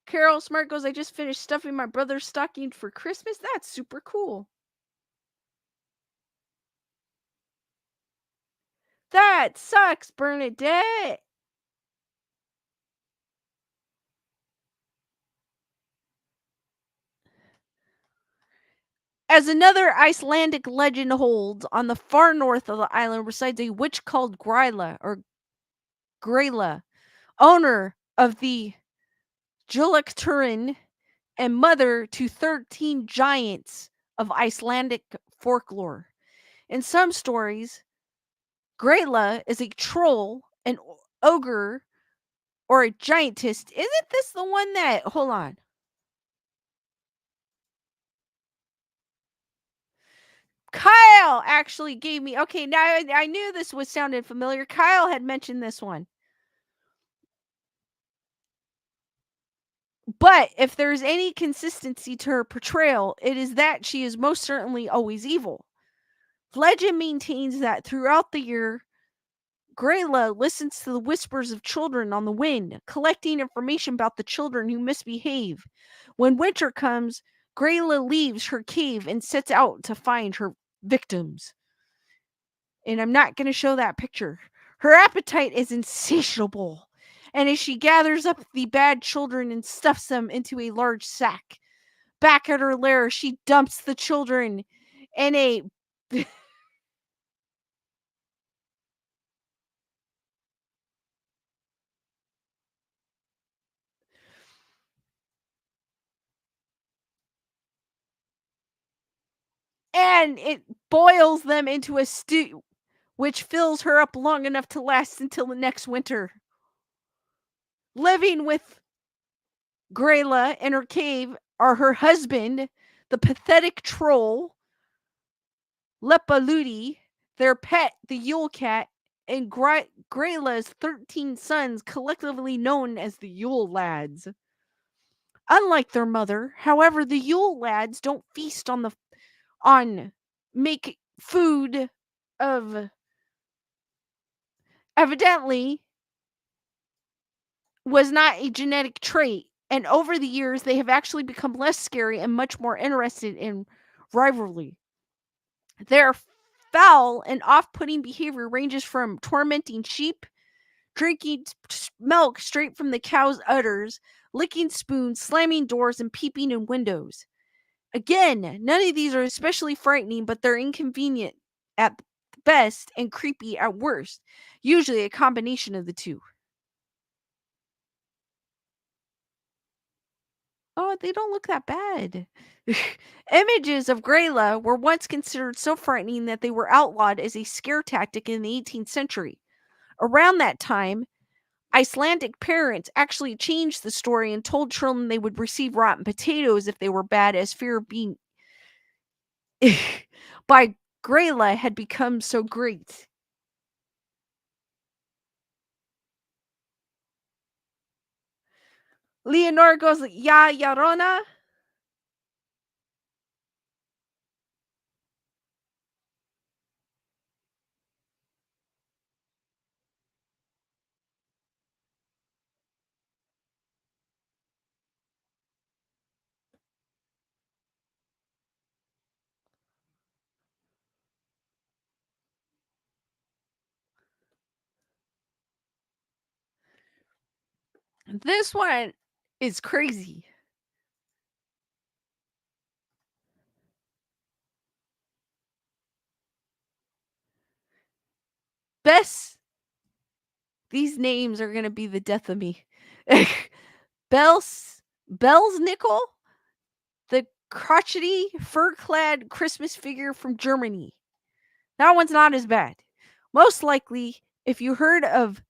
Speaker 1: Carol Smart goes, I just finished stuffing my brother's stocking for Christmas. That's super cool. That sucks, Bernadette. As another Icelandic legend holds, on the far north of the island resides a witch called Gryla, or Grayla, owner of the Julakturin and mother to 13 giants of Icelandic folklore. In some stories, Grayla is a troll, an ogre, or a giantess. Isn't this the one that, hold on. Kyle actually gave me, okay, now I knew this was sounded familiar. Kyle had mentioned this one. But if there's any consistency to her portrayal, it is that she is most certainly always evil. Legend maintains that throughout the year, Grayla listens to the whispers of children on the wind, collecting information about the children who misbehave. When winter comes, Grayla leaves her cave and sets out to find her victims. And I'm not going to show that picture. Her appetite is insatiable. And as she gathers up the bad children and stuffs them into a large sack, back at her lair, she dumps the children in a and it boils them into a stew, which fills her up long enough to last until the next winter. Living with Grayla in her cave are her husband, the pathetic troll, Lepaludi, their pet, the Yucat, and Grayla's 13 sons, collectively known as the Yule Lads. Unlike their mother, however, the Yule Lads don't feast on make food of evidently was not a genetic trait, and over the years they have actually become less scary and much more interested in rivalry. Their foul and off-putting behavior ranges from tormenting sheep, drinking milk straight from the cow's udders, licking spoons, slamming doors, and peeping in windows. Again, none of these are especially frightening, but they're inconvenient at best and creepy at worst, usually a combination of the two. Oh, they don't look that bad. Images of Grayla were once considered so frightening that they were outlawed as a scare tactic in the 18th century. Around that time, Icelandic parents actually changed the story and told children they would receive rotten potatoes if they were bad, as fear of being by Grayla had become so great. Leonora goes, Ya Yarona. This one is crazy. Bess, these names are gonna be the death of me. Bell's Nickel, the crotchety, fur-clad Christmas figure from Germany. That one's not as bad. Most likely, if you heard of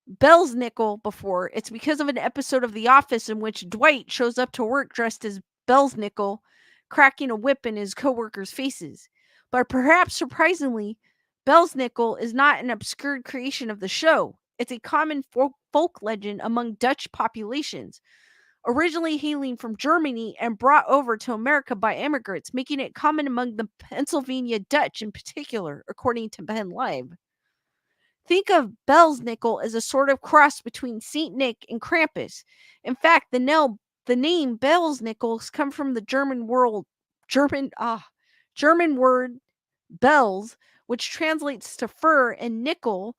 Speaker 1: Bell's nickel before, it's because of an episode of The Office in which Dwight shows up to work dressed as Bell's nickel, cracking a whip in his coworkers' faces. But perhaps surprisingly, Bell's nickel is not an obscure creation of the show. It's a common folk legend among Dutch populations, originally hailing from Germany and brought over to America by immigrants, making it common among the Pennsylvania Dutch in particular, according to Penn Live. Think of Bell's nickel as a sort of cross between Saint Nick and Krampus. In fact, the name Bell's nickels come from the German word bells, which translates to fur, and nickel,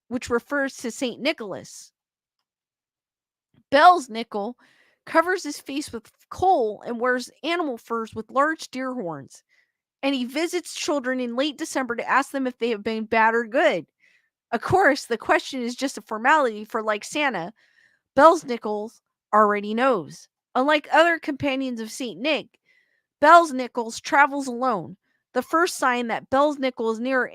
Speaker 1: which refers to Saint Nicholas. Bell's nickel covers his face with coal and wears animal furs with large deer horns. And he visits children in late December to ask them if they have been bad or good. Of course, the question is just a formality for, like Santa, Bell's Nichols already knows. Unlike other companions of St. Nick, Bell's Nichols travels alone. The first sign that Bell's Nickel is near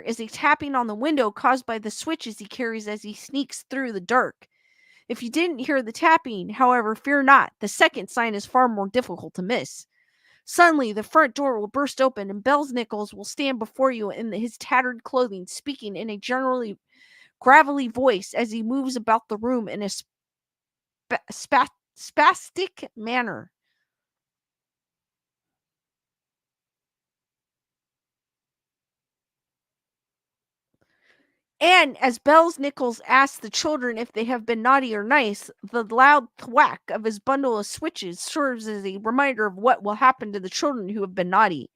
Speaker 1: is a tapping on the window caused by the switches he carries as he sneaks through the dark. If you didn't hear the tapping, however, fear not. The second sign is far more difficult to miss. Suddenly, the front door will burst open, and Bell's Nichols will stand before you in his tattered clothing, speaking in a generally gravelly voice as he moves about the room in a spastic manner. And as Bell's Nichols asks the children if they have been naughty or nice, the loud thwack of his bundle of switches serves as a reminder of what will happen to the children who have been naughty.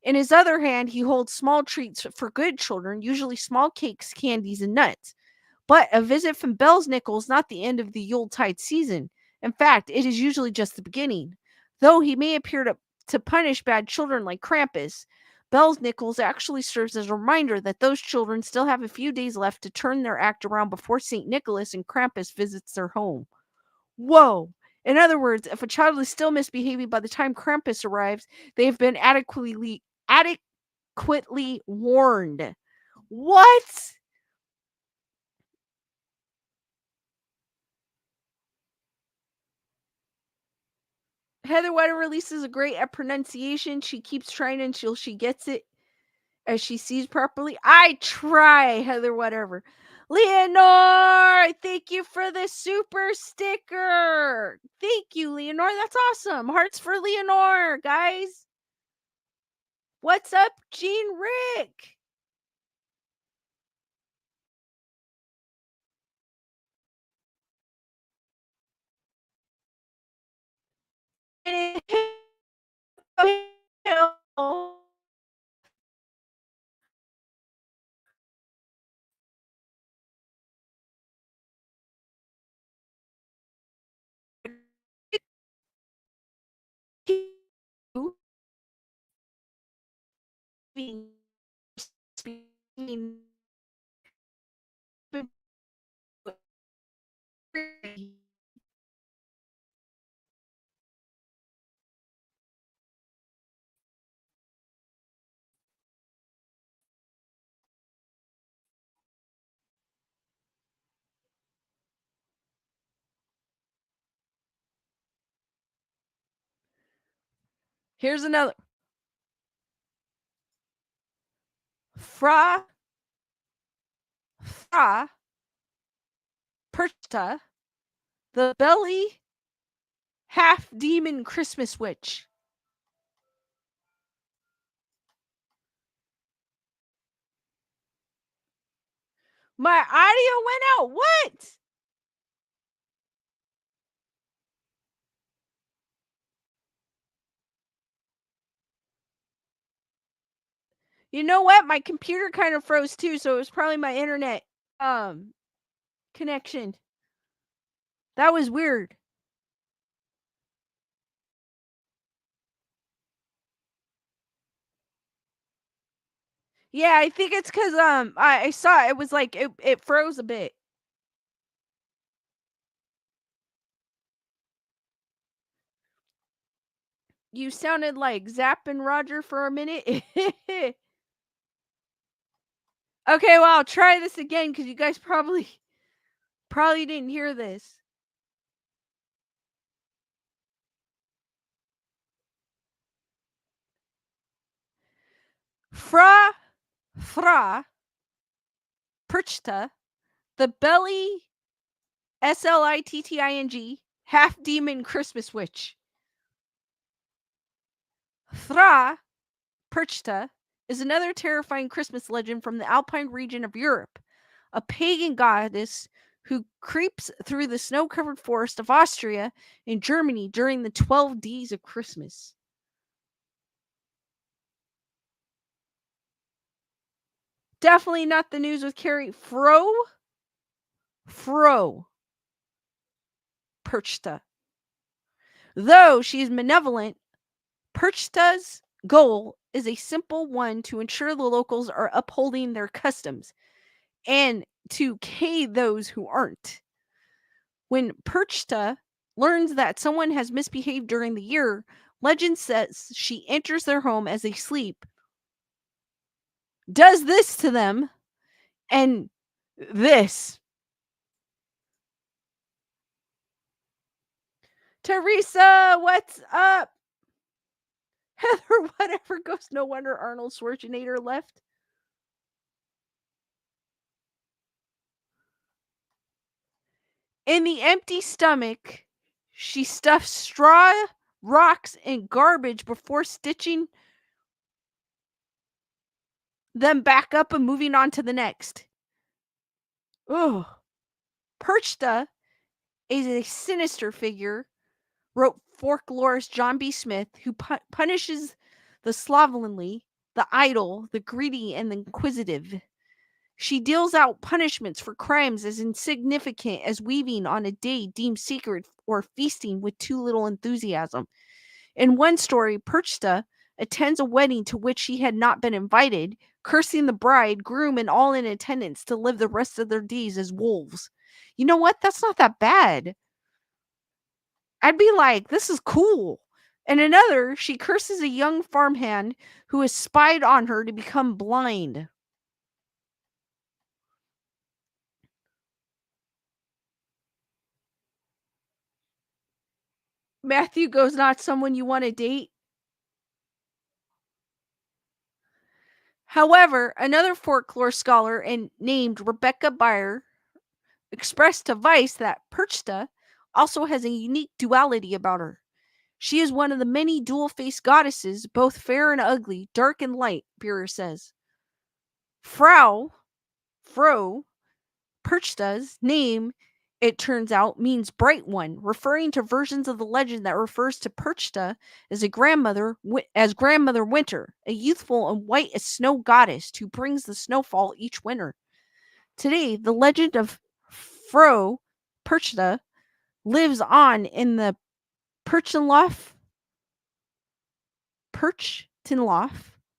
Speaker 1: In his other hand, he holds small treats for good children, usually small cakes, candies, and nuts. But a visit from Bell's Nickel is not the end of the Yuletide season. In fact, it is usually just the beginning. Though he may appear to punish bad children like Krampus, Bell's Nichols actually serves as a reminder that those children still have a few days left to turn their act around before St. Nicholas and Krampus visits their home. Whoa! In other words, if a child is still misbehaving by the time Krampus arrives, they have been adequately warned. What? Heather White releases a great at pronunciation. She keeps trying until she gets it as she sees properly. I try, Heather, whatever. Leonore, thank you for the super sticker. Thank you, Leonore. That's awesome. Hearts for Leonore, guys. What's up, Gene Rick? Here's another. Fra Perta, the belly half demon Christmas witch. My audio went out. What? You know what? My computer kind of froze too, so it was probably my internet connection. That was weird. Yeah, I think it's because I saw it was like it froze a bit. You sounded like Zapp and Roger for a minute. Okay, well, I'll try this again because you guys probably didn't hear this. Fra Perchta, the belly Slitting, half demon Christmas witch. Fra Perchta is another terrifying Christmas legend from the Alpine region of Europe, a pagan goddess who creeps through the snow-covered forest of Austria in Germany during the 12 days of Christmas. Definitely not the news with Carrie. Fro Perchta. Though she's malevolent, Perchta's goal is a simple one: to ensure the locals are upholding their customs and to K those who aren't. When Perchta learns that someone has misbehaved during the year, legend says she enters their home as they sleep, does this to them, and this. Teresa, what's up? Heather, whatever goes, no wonder Arnold Schwarzenegger left. In the empty stomach, she stuffs straw, rocks, and garbage before stitching them back up and moving on to the next. Ugh. Perchta is a sinister figure, wrote folklorist John B. Smith, who punishes the slovenly, the idle, the greedy, and the inquisitive. She deals out punishments for crimes as insignificant as weaving on a day deemed sacred or feasting with too little enthusiasm. In one story, Perchta attends a wedding to which she had not been invited, cursing the bride, groom, and all in attendance to live the rest of their days as wolves. You know what? That's not that bad. I'd be like, this is cool. In another, she curses a young farmhand who has spied on her to become blind. Matthew goes, not someone you want to date. However, another folklore scholar named Rebecca Beyer expressed to Vice that Perchta also has a unique duality about her. She is one of the many dual-faced goddesses, both fair and ugly, dark and light, Beyer says. Fro, Perchta's name, it turns out, means bright one, referring to versions of the legend that refers to Perchta as grandmother Winter, a youthful and white as snow goddess who brings the snowfall each winter. Today, the legend of Fro Perchta lives on in the Perchtenlof,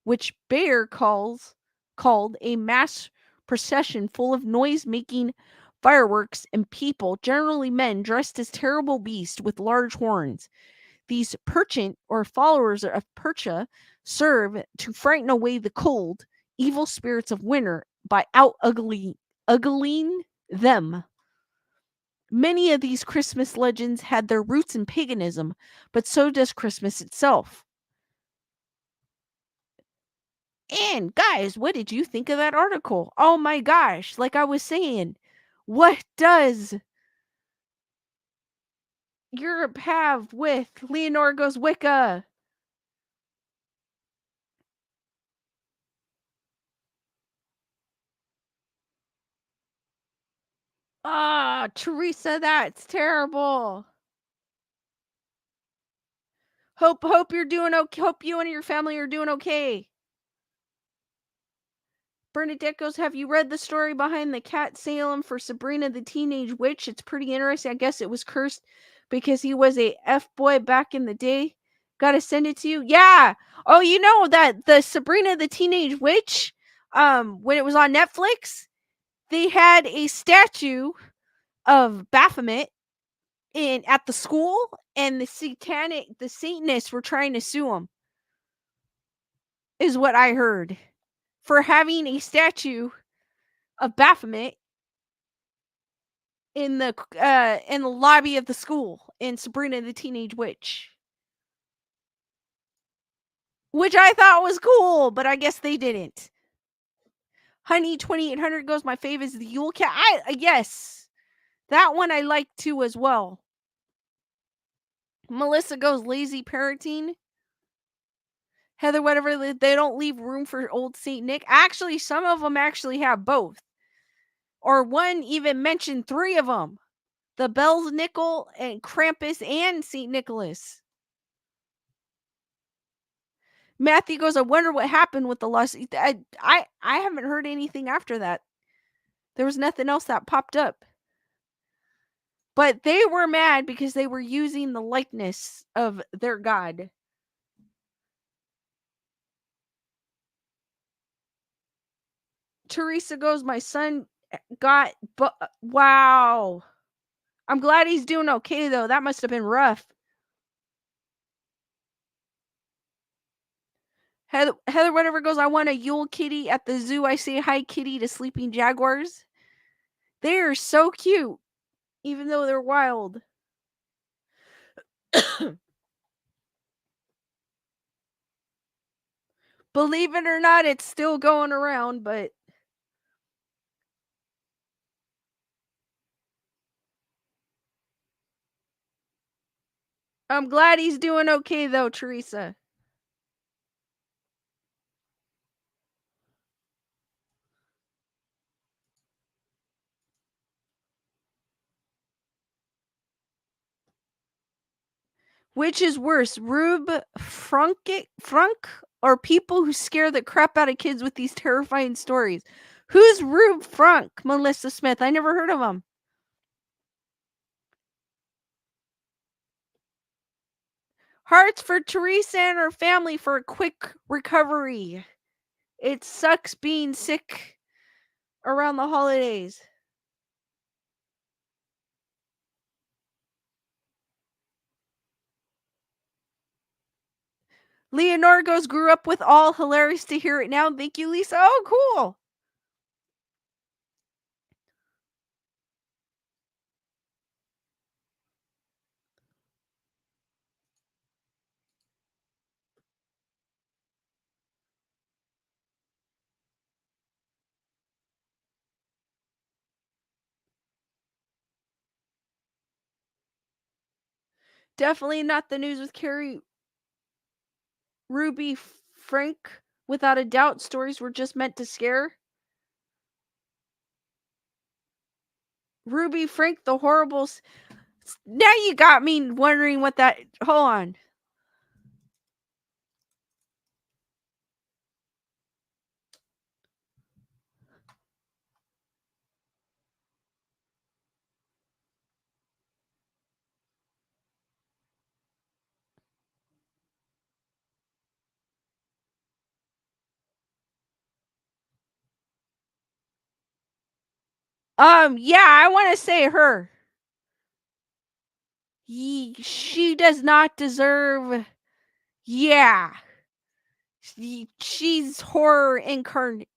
Speaker 1: which Beyer called a mass procession full of noise-making fireworks and people, generally men, dressed as terrible beasts with large horns. These Perchant, or followers of Percha, serve to frighten away the cold, evil spirits of winter by out-uglying them. Many of these Christmas legends had their roots in paganism, but so does Christmas itself. And guys, what did you think of that article? Oh my gosh, like I was saying, what does Europe have with Leonardo's Wicca? Ah, Teresa, that's terrible. Hope you're doing okay. Hope you and your family are doing okay. Bernadette goes, have you read the story behind the cat Salem for Sabrina the Teenage Witch? It's pretty interesting. I guess it was cursed because he was a F-boy back in the day. Gotta send it to you. Yeah. Oh, you know that the Sabrina the Teenage Witch, when it was on Netflix, they had a statue of Baphomet at the school, and the Satanists were trying to sue him. Is what I heard for having a statue of Baphomet in the lobby of the school in Sabrina the Teenage Witch. Which I thought was cool, but I guess they didn't. Honey 2800 goes, my fave is the Yucat. Yes. That one I like too as well. Melissa goes, lazy parenting. Heather, whatever, they don't leave room for old Saint Nick. Actually, some of them actually have both. Or one even mentioned 3 of them. The Bell's Nickel and Krampus and St. Nicholas. Matthew goes, I wonder what happened with the lost. I haven't heard anything after that. There was nothing else that popped up. But they were mad because they were using the likeness of their god. Teresa goes, my son got... Wow. I'm glad he's doing okay, though. That must have been rough. Heather, whatever goes, I want a Yule kitty at the zoo. I say hi, kitty, to sleeping jaguars. They are so cute, even though they're wild. Believe it or not, it's still going around, but... I'm glad he's doing okay, though, Teresa. Which is worse, Rube Frunk or people who scare the crap out of kids with these terrifying stories? Who's Rube Frunk, Melissa Smith? I never heard of him. Hearts for Teresa and her family for a quick recovery. It sucks being sick around the holidays. Leonora goes, grew up with all, hilarious to hear it now. Thank you, Lisa. Oh, cool. Definitely not the news with Carrie Ruby Frank. Without a doubt, stories were just meant to scare. Ruby Frank, the horrible. Now you got me wondering what that. Hold on. Yeah, I want to say her. She does not deserve. Yeah. She's horror incarnate.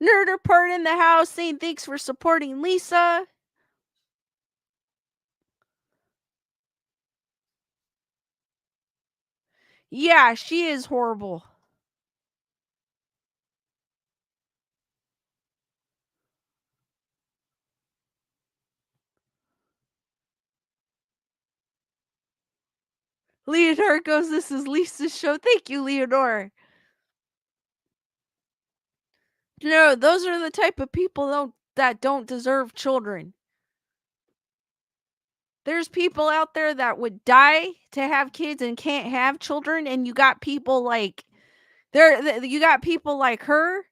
Speaker 1: Nerd report in the house saying thanks for supporting Lisa. Yeah, she is horrible. Leonor goes, this is Lisa's show. Thank you, Leonor. No, those are the type of people that don't deserve children. There's people out there that would die to have kids and can't have children, and you got people like you got people like her,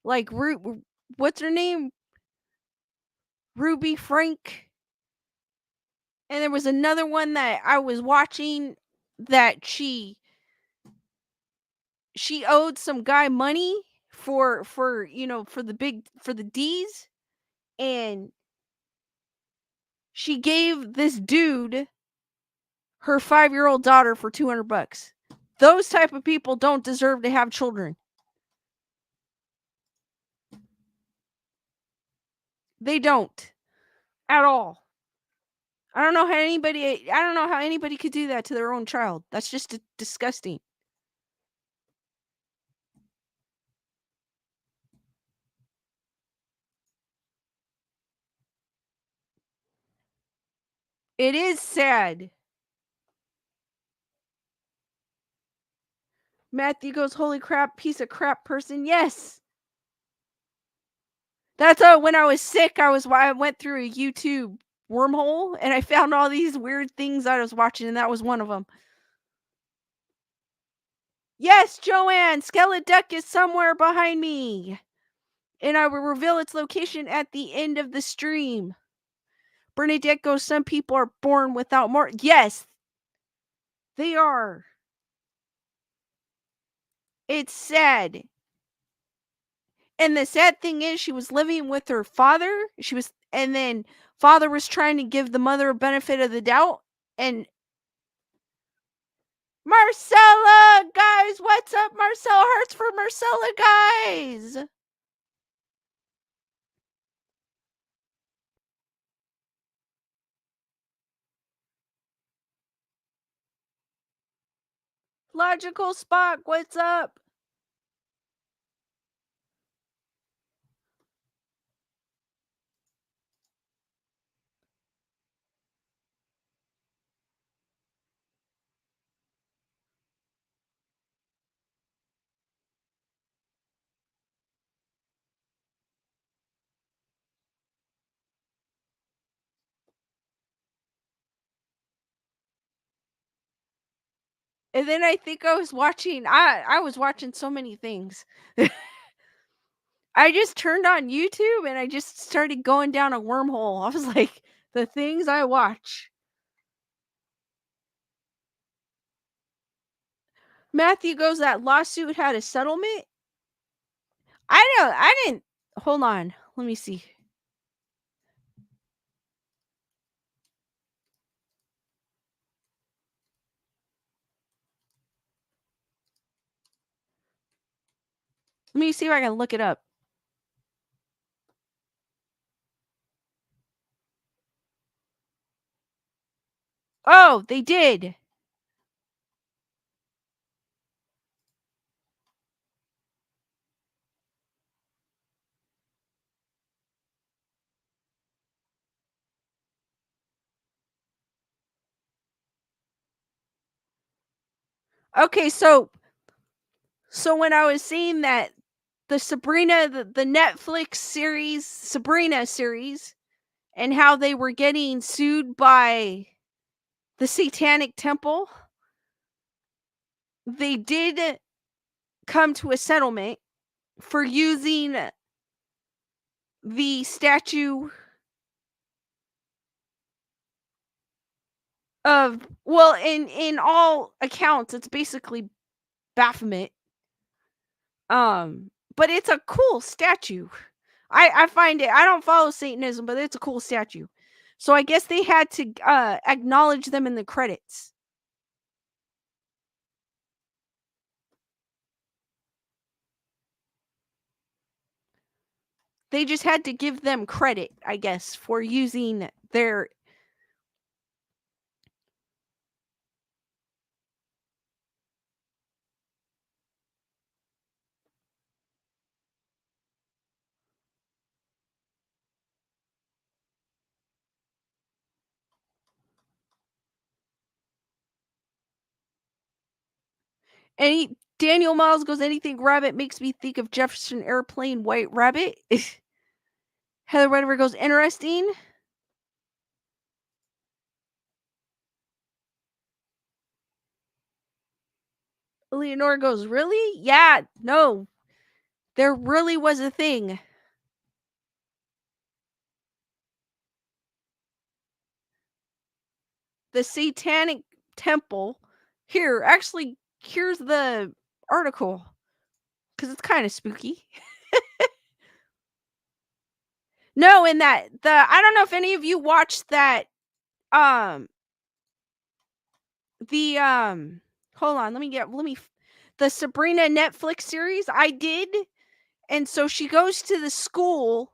Speaker 1: like what's her name? Ruby Frank. And there was another one that I was watching that she owed some guy money for the D's, and she gave this dude her 5-year-old daughter for $200. Those type of people don't deserve to have children. They don't. At all. I don't know how anybody could do that to their own child. That's just disgusting. It is sad. Matthew goes, holy crap, piece of crap person. Yes. That's when I was sick, I went through a YouTube wormhole and I found all these weird things I was watching, and that was one of them. Yes, Joanne, Skeleton Duck is somewhere behind me. And I will reveal its location at the end of the stream. Bernadette goes, some people are born without more. Yes, they are. It's sad. And the sad thing is, she was living with her father. And then father was trying to give the mother a benefit of the doubt. And Marcella, guys, what's up? Marcella, hearts for Marcella, guys. Logical Spock, what's up? And then I think I was watching so many things. I just turned on YouTube and I just started going down a wormhole. I was like, the things I watch. Matthew goes, that lawsuit had a settlement? I didn't. Hold on. Let me see. Let me see if I can look it up. Oh, they did. Okay, so when I was seeing that the Sabrina, the Netflix series, Sabrina series, and how they were getting sued by the Satanic Temple, they did come to a settlement for using the statue of, well, in all accounts, it's basically Baphomet. But it's a cool statue. I find it. I don't follow Satanism, but it's a cool statue. So I guess they had to acknowledge them in the credits. They just had to give them credit, I guess, for using their. Daniel Miles goes, anything rabbit makes me think of Jefferson Airplane White Rabbit. Heather Reddiver goes, interesting. Leonora goes, really? Yeah, no. There really was a thing. The Satanic Temple. Here, actually, here's the article. Because it's kind of spooky. No, in that, I don't know if any of you watched that, hold hold on, the Sabrina Netflix series I did. And so she goes to the school,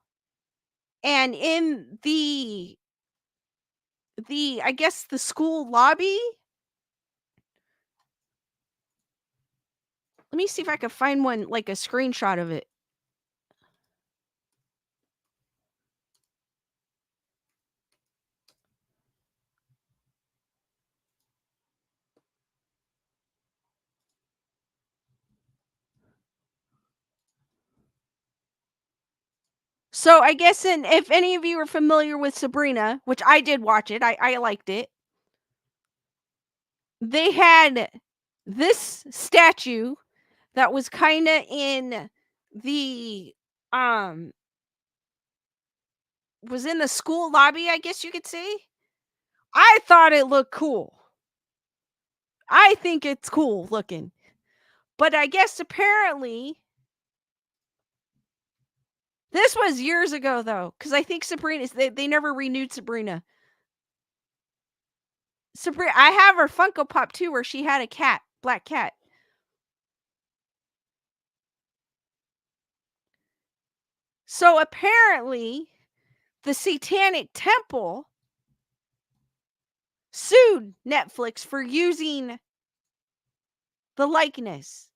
Speaker 1: and in I guess the school lobby. Let me see if I can find one, like a screenshot of it. So I guess if any of you are familiar with Sabrina, which I did watch it, I liked it. They had this statue that was kind of in the was in the school lobby, I guess you could say. I thought it looked cool. I think it's cool looking. But I guess apparently this was years ago though, because I think they never renewed Sabrina. Sabrina, I have her Funko Pop too, where she had a cat, black cat. So apparently, the Satanic Temple sued Netflix for using the likeness,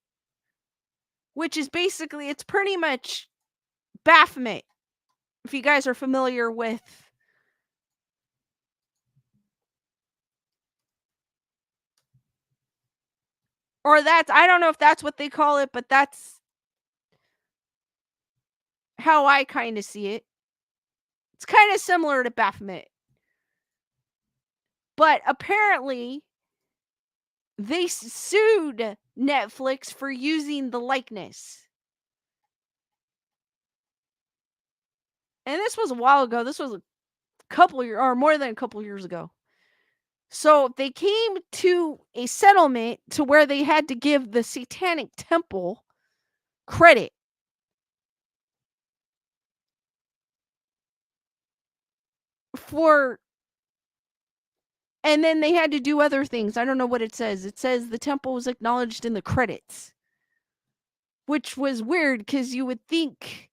Speaker 1: which is basically, it's pretty much Baphomet, if you guys are familiar with. Or I don't know if that's what they call it, but that's how I kind of see it. It's kind of similar to Baphomet. But apparently, they sued Netflix for using the likeness. And this was a while ago. This was a couple years, or more than a couple years ago. So they came to a settlement to where they had to give the Satanic Temple credit for, and then they had to do other things. I don't know what it says. It says the temple was acknowledged in the credits, which was weird because you would think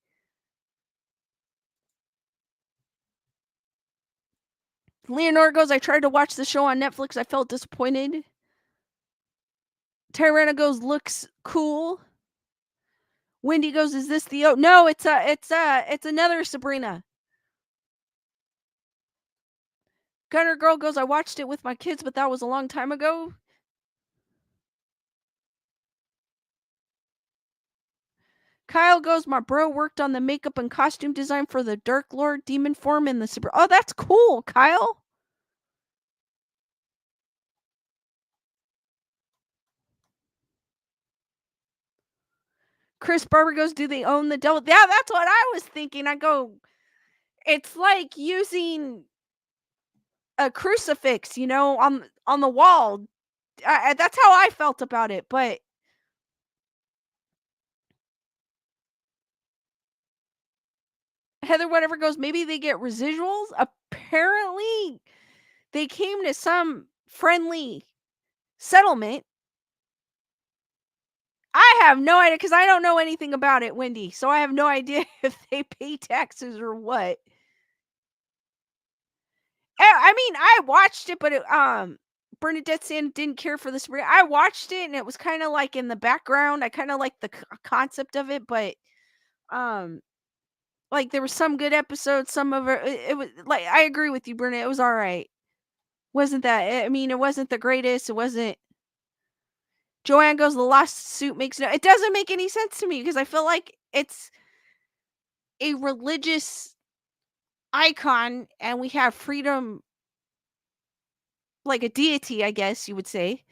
Speaker 1: Leonore goes, I tried to watch the show on Netflix. I felt disappointed. Tyrana goes, looks cool. Wendy goes, is this the no, it's another Sabrina. Gunner Girl goes, I watched it with my kids, but that was a long time ago. Kyle goes, my bro worked on the makeup and costume design for the Dark Lord demon form in the Super. Oh, that's cool, Kyle. Chris Barber goes, do they own the devil? Yeah, that's what I was thinking. I go, it's like using a crucifix, on the wall. That's how I felt about it, but Heather whatever goes, maybe they get residuals. Apparently, they came to some friendly settlement. I have no idea because I don't know anything about it, Wendy. So I have no idea if they pay taxes or what. I mean, I watched it, but Bernadette Sand didn't care for this. I watched it and it was kind of like in the background. I kind of like the concept of it, but like there were some good episodes. Some of it was like, I agree with you, Bernadette. It was all right. Wasn't that? I mean, it wasn't the greatest. It wasn't. Joanne goes, the lawsuit makes it doesn't make any sense to me because I feel like it's a religious icon and we have freedom, like a deity, I guess you would say.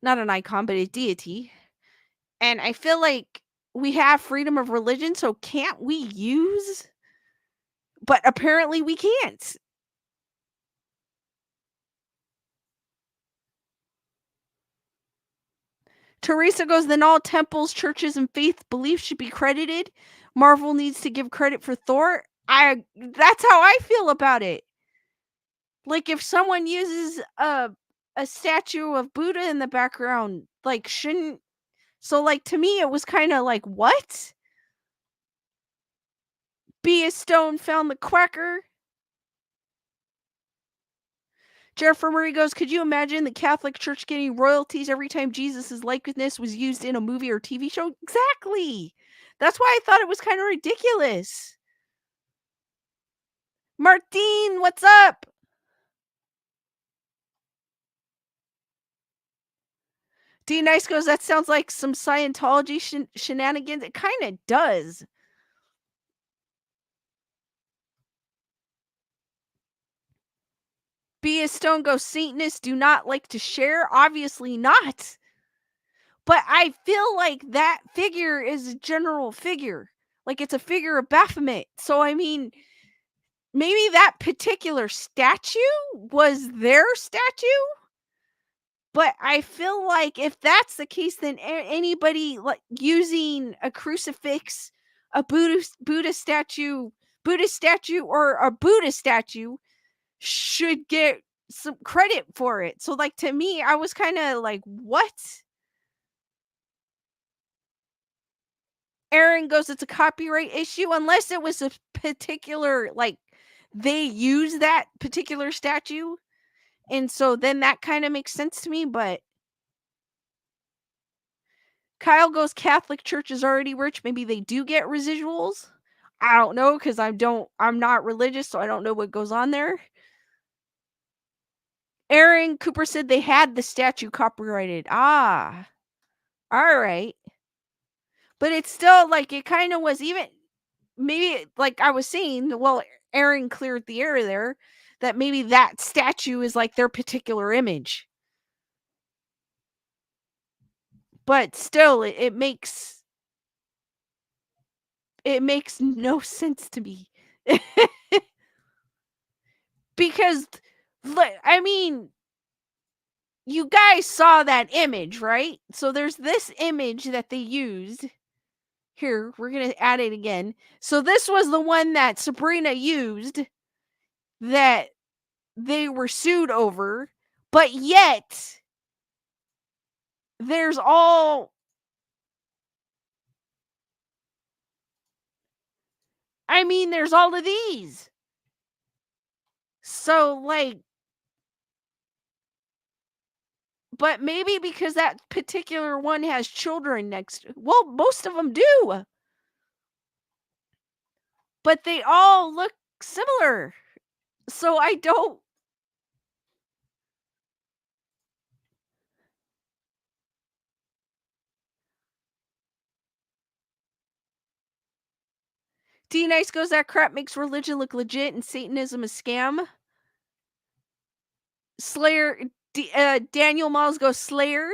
Speaker 1: Not an icon, but a deity. And I feel like we have freedom of religion, so can't we use? But apparently we can't. Teresa goes, then all temples, churches, and faith beliefs should be credited. Marvel needs to give credit for Thor. That's how I feel about it. Like if someone uses a a statue of Buddha in the background. Like, shouldn't. So, like, to me, it was kind of like, what? Be a stone found the quacker. Jennifer Murray goes, could you imagine the Catholic Church getting royalties every time Jesus' likeness was used in a movie or TV show? Exactly. That's why I thought it was kind of ridiculous. Martine, what's up? D Nice goes, that sounds like some Scientology shenanigans. It kind of does. Be a Stone goes, Satanists do not like to share? Obviously not. But I feel like that figure is a general figure. Like, it's a figure of Baphomet. So, I mean, maybe that particular statue was their statue? But I feel like if that's the case, then anybody like using a crucifix, a Buddha statue, or a Buddha statue should get some credit for it. So, like, to me, I was kind of like, what? Aaron goes, it's a copyright issue unless it was a particular, like, they use that particular statue. And so then that kind of makes sense to me, but Kyle goes, Catholic Church is already rich. Maybe they do get residuals. I don't know, because I'm not religious, so I don't know what goes on there. Aaron Cooper said they had the statue copyrighted. Ah, all right. But it's still like, it kind of was even, maybe like I was saying, well, Aaron cleared the air there, that maybe that statue is like their particular image. But still, it makes no sense to me. Because, I mean, you guys saw that image, right? So there's this image that they used. Here, we're going to add it again. So this was the one that Sabrina used that they were sued over, but yet there's all, I mean, there's all of these. So, like, but maybe because that particular one has children next, well, most of them do. But they all look similar. So I don't. D Nice goes, that crap makes religion look legit and Satanism a scam. Slayer, Daniel Miles goes, Slayer.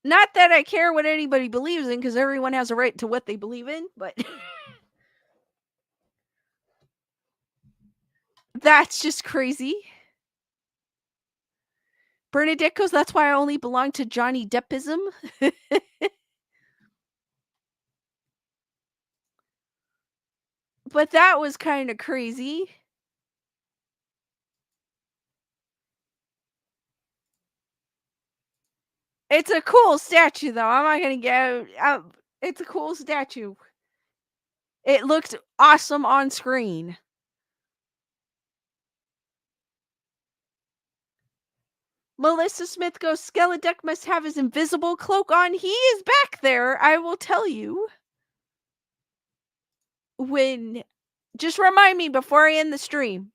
Speaker 1: Not that I care what anybody believes in, because everyone has a right to what they believe in, but that's just crazy. Bernadette goes, that's why I only belong to Johnny Deppism. But that was kind of crazy. It's a cool statue, though. I'm not going to get. It's a cool statue. It looked awesome on screen. Melissa Smith goes, Skeleduck must have his invisible cloak on. He is back there, I will tell you. When, just remind me before I end the stream.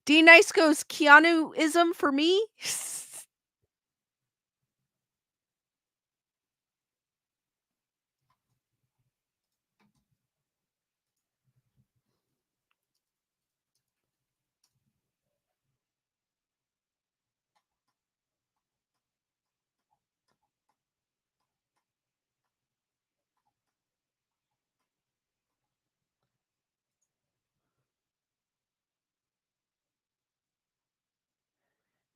Speaker 1: D Nice goes, Keanu-ism for me.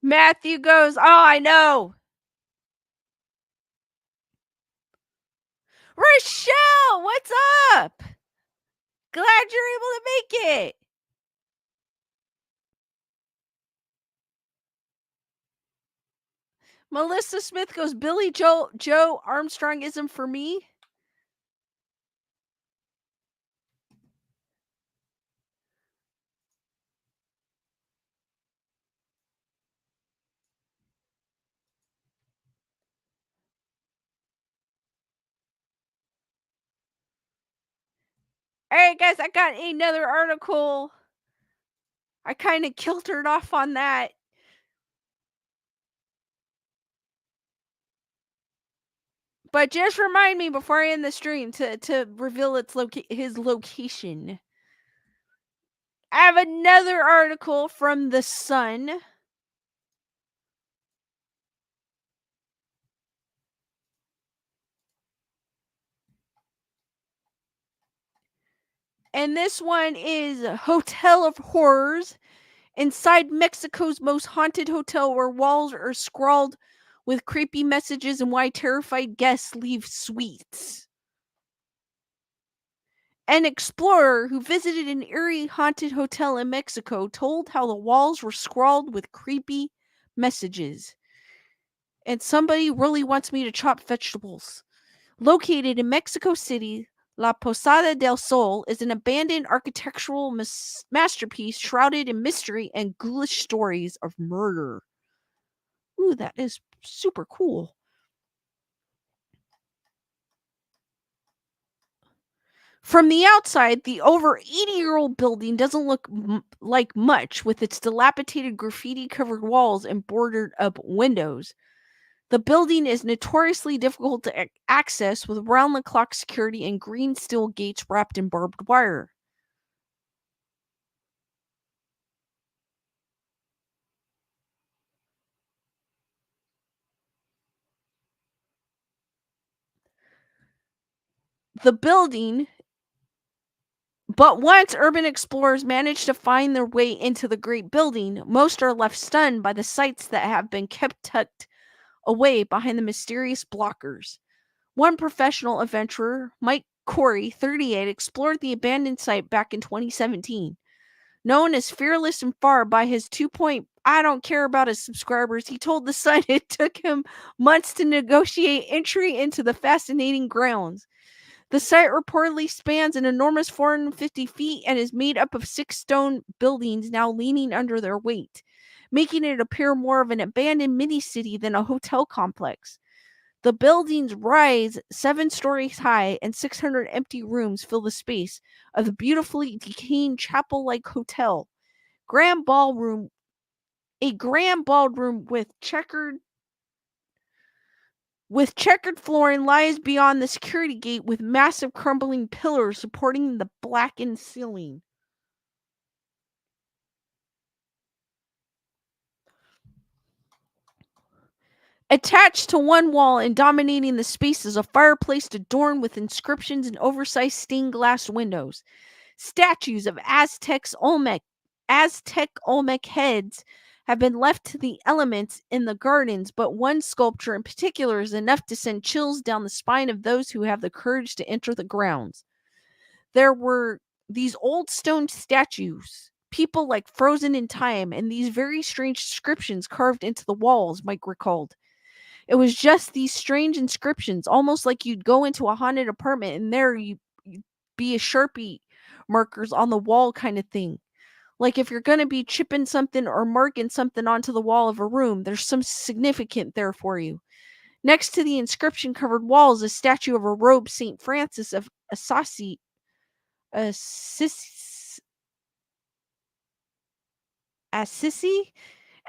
Speaker 1: Matthew goes, oh, I know. Rochelle, what's up? Glad you're able to make it. Melissa Smith goes, Billy Joe Armstrong isn't for me. All right, guys, I got another article. I kind of kiltered off on that. But just remind me before I end the stream to reveal his location. I have another article from The Sun. And this one is Hotel of Horrors. Inside Mexico's most haunted hotel, where walls are scrawled with creepy messages and why terrified guests leave suites. An explorer who visited an eerie haunted hotel in Mexico told how the walls were scrawled with creepy messages. And somebody really wants me to chop vegetables. Located in Mexico City, La Posada del Sol is an abandoned architectural masterpiece shrouded in mystery and ghoulish stories of murder. Ooh, that is super cool. From the outside, the over 80-year-old building doesn't look like much, with its dilapidated graffiti-covered walls and boarded-up windows. The building is notoriously difficult to access, with round-the-clock security and green steel gates wrapped in barbed wire. The building, but once urban explorers manage to find their way into the great building, most are left stunned by the sights that have been kept tucked away behind the mysterious blockers. One professional adventurer, Mike Corey, 38, explored the abandoned site back in 2017. Known as fearless and far by his 2 I don't care about his subscribers, he told The Sun it took him months to negotiate entry into the fascinating grounds. The site reportedly spans an enormous 450 feet and is made up of 6 stone buildings now leaning under their weight, making it appear more of an abandoned mini-city than a hotel complex. The buildings rise 7 stories high, and 600 empty rooms fill the space of the beautifully decaying chapel-like hotel. A grand ballroom with checkered flooring lies beyond the security gate, with massive crumbling pillars supporting the blackened ceiling. Attached to one wall and dominating the space is a fireplace adorned with inscriptions and oversized stained glass windows. Statues of Aztec Olmec heads have been left to the elements in the gardens, but one sculpture in particular is enough to send chills down the spine of those who have the courage to enter the grounds. There were these old stone statues, people like frozen in time, and these very strange inscriptions carved into the walls, Mike recalled. It was just these strange inscriptions, almost like you'd go into a haunted apartment and there you'd be a Sharpie markers on the wall kind of thing. Like if you're going to be chipping something or marking something onto the wall of a room, there's some significant there for you. Next to the inscription-covered wall is a statue of a robed St. Francis of Assisi,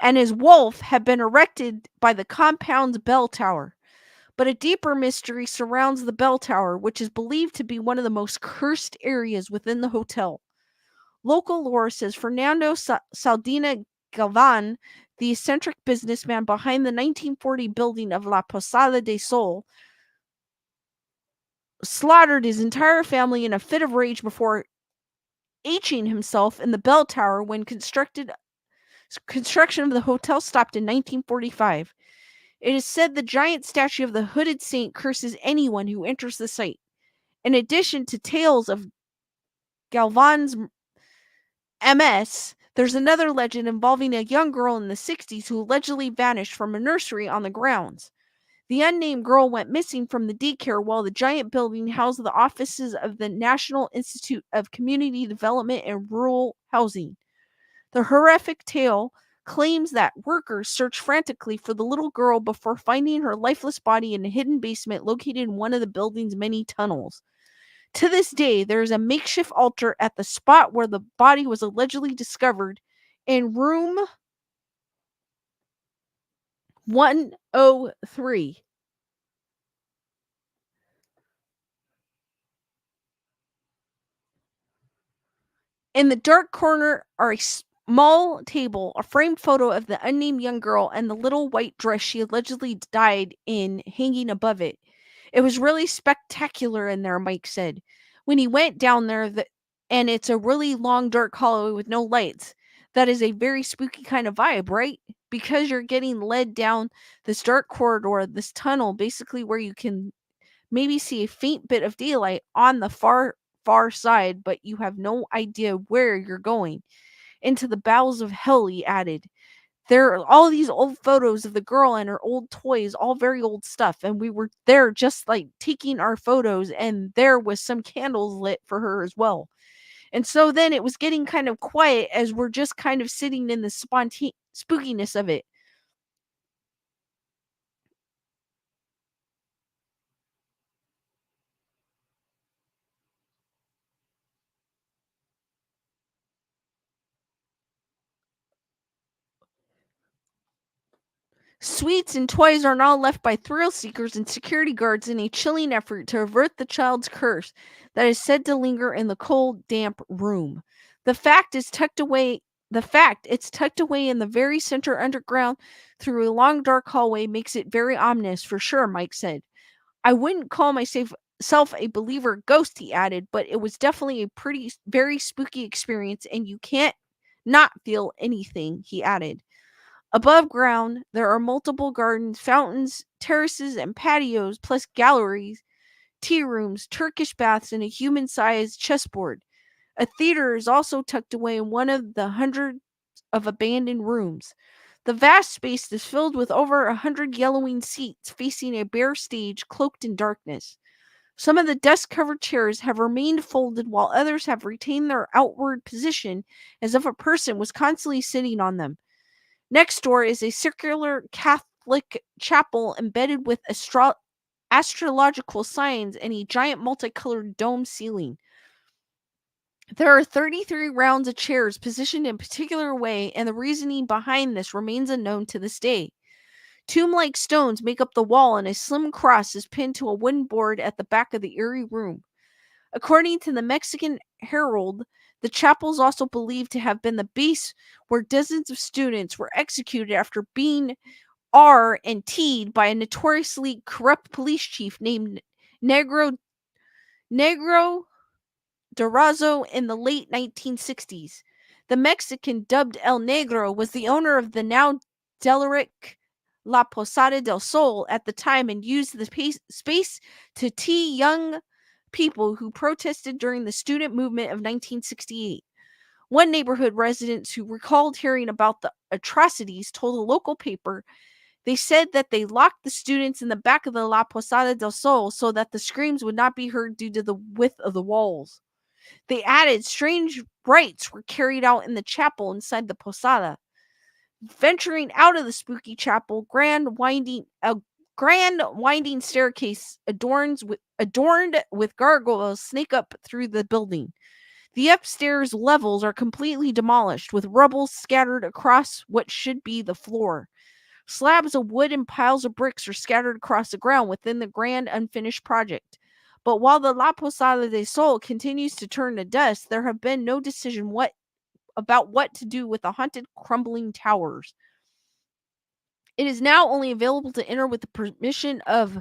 Speaker 1: and his wolf had been erected by the compound's bell tower. But a deeper mystery surrounds the bell tower, which is believed to be one of the most cursed areas within the hotel. Local lore says Fernando Saldina Galvan, the eccentric businessman behind the 1940 building of La Posada del Sol, slaughtered his entire family in a fit of rage before etching himself in the bell tower when construction of the hotel stopped in 1945. It is said the giant statue of the hooded saint curses anyone who enters the site. In addition to tales of Galvan's MS, there's another legend involving a young girl in the 60s who allegedly vanished from a nursery on the grounds. The unnamed girl went missing from the daycare while the giant building housed the offices of the National Institute of Community Development and Rural Housing. The horrific tale claims that workers searched frantically for the little girl before finding her lifeless body in a hidden basement located in one of the building's many tunnels. To this day, there is a makeshift altar at the spot where the body was allegedly discovered in room 103. In the dark corner are a small table, a framed photo of the unnamed young girl, and the little white dress she allegedly died in hanging above it. It was really spectacular in there, Mike said. When he went down there, and it's a really long, dark hallway with no lights. That is a very spooky kind of vibe, right? Because you're getting led down this dark corridor, this tunnel, basically where you can maybe see a faint bit of daylight on the far side, but you have no idea where you're going. Into the bowels of hell, he added. There are all these old photos of the girl and her old toys, all very old stuff, and we were there just like taking our photos, and there was some candles lit for her as well. And so then it was getting kind of quiet as we're just kind of sitting in the spookiness of it. Sweets and toys are now left by thrill seekers and security guards in a chilling effort to avert the child's curse that is said to linger in the cold, damp room. The fact is tucked away the fact it's tucked away in the very center underground through a long dark hallway makes it very ominous for sure, Mike said. I wouldn't call myself a believer ghost, he added, but it was definitely a very spooky experience and you can't not feel anything, he added. Above ground, there are multiple gardens, fountains, terraces, and patios, plus galleries, tea rooms, Turkish baths, and a human sized chessboard. A theater is also tucked away in one of the hundreds of abandoned rooms. The vast space is filled with over 100 yellowing seats facing a bare stage cloaked in darkness. Some of the dust covered chairs have remained folded while others have retained their outward position as if a person was constantly sitting on them. Next door is a circular Catholic chapel embedded with astrological signs and a giant multicolored dome ceiling. There are 33 rounds of chairs positioned in a particular way, and the reasoning behind this remains unknown to this day. Tomb like stones make up the wall, and a slim cross is pinned to a wooden board at the back of the eerie room. According to the Mexican Herald, the chapel is also believed to have been the base where dozens of students were executed after being R and T'd by a notoriously corrupt police chief named Negro Durazo in the late 1960s. The Mexican, dubbed El Negro, was the owner of the now derelict La Posada del Sol at the time and used the space to tee young people who protested during the student movement of 1968. One neighborhood resident who recalled hearing about the atrocities told a local paper they said that they locked the students in the back of the La Posada del Sol so that the screams would not be heard due to the width of the walls. They added strange rites were carried out in the chapel inside the posada. Venturing out of the spooky chapel, a grand winding staircase adorned with gargoyles snake up through the building. The upstairs levels are completely demolished, with rubble scattered across what should be the floor. Slabs of wood and piles of bricks are scattered across the ground within the grand unfinished project. But while the La Posada de Sol continues to turn to dust, there have been no decision about what to do with the haunted crumbling towers. It is now only available to enter with the permission of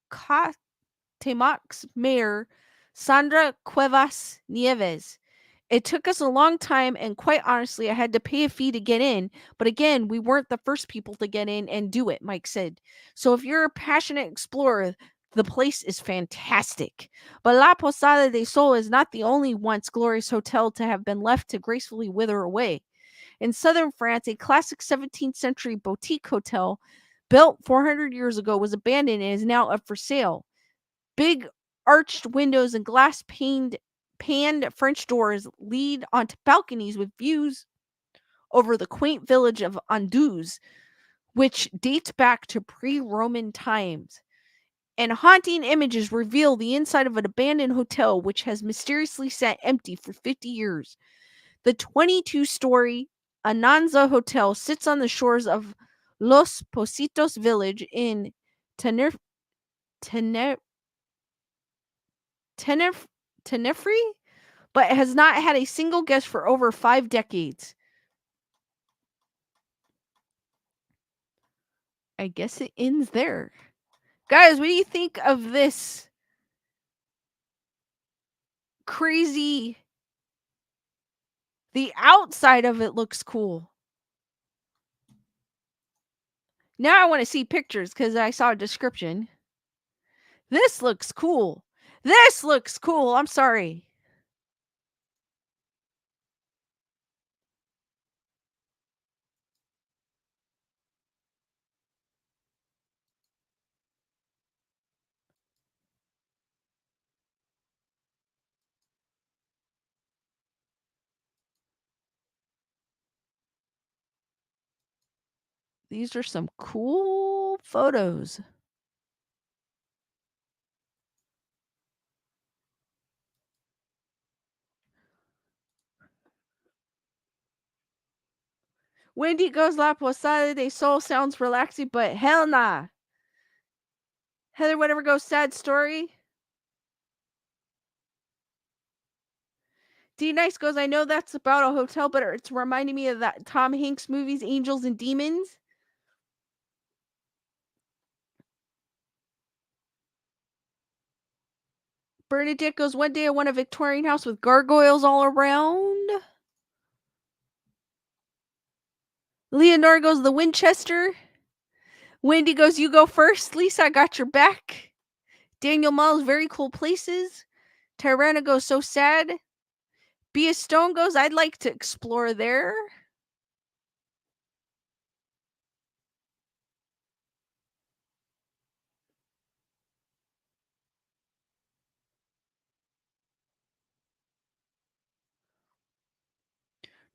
Speaker 1: Catemax's mayor, Sandra Cuevas Nieves. It took us a long time, and quite honestly, I had to pay a fee to get in. But again, we weren't the first people to get in and do it, Mike said. So if you're a passionate explorer, the place is fantastic. But La Posada de Sol is not the only once glorious hotel to have been left to gracefully wither away. In southern France, a classic 17th century boutique hotel built 400 years ago was abandoned and is now up for sale. Big arched windows and glass panned French doors lead onto balconies with views over the quaint village of Anduze, which dates back to pre-Roman times. And haunting images reveal the inside of an abandoned hotel which has mysteriously sat empty for 50 years. The 22-story Ananza Hotel sits on the shores of Los Positos village in Tenerife, Tenerife, but has not had a single guest for over 5 decades. I guess it ends there. Guys, what do you think of this crazy? The outside of it looks cool. Now I want to see pictures because I saw a description. This looks cool. This looks cool. I'm sorry. These are some cool photos. Wendy goes La Posada de Sol sounds relaxing, but hell nah. Heather, whatever goes sad story. D Nice goes, I know that's about a hotel, but it's reminding me of that Tom Hanks movies, Angels and Demons. Bernadette goes, one day I want a Victorian house with gargoyles all around. Leonora goes, the Winchester. Wendy goes, you go first. Lisa, I got your back. Daniel Miles, very cool places. Tyrana goes, so sad. Bia Stone goes, I'd like to explore there.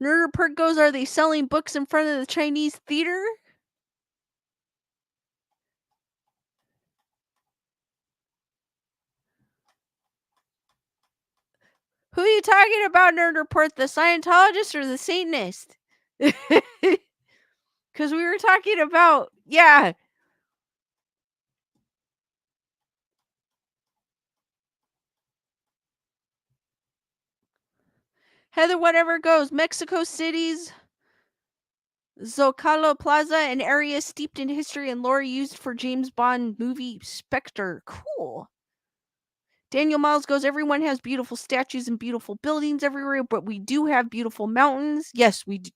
Speaker 1: Nerdapert goes, are they selling books in front of the Chinese theater? Who are you talking about, Nerdapert? The Scientologist or the Satanist? Because we were talking about, yeah. Heather, whatever goes. Mexico City's Zocalo Plaza, an area steeped in history and lore used for James Bond movie Spectre. Cool. Daniel Miles goes, everyone has beautiful statues and beautiful buildings everywhere, but we do have beautiful mountains. Yes, we do.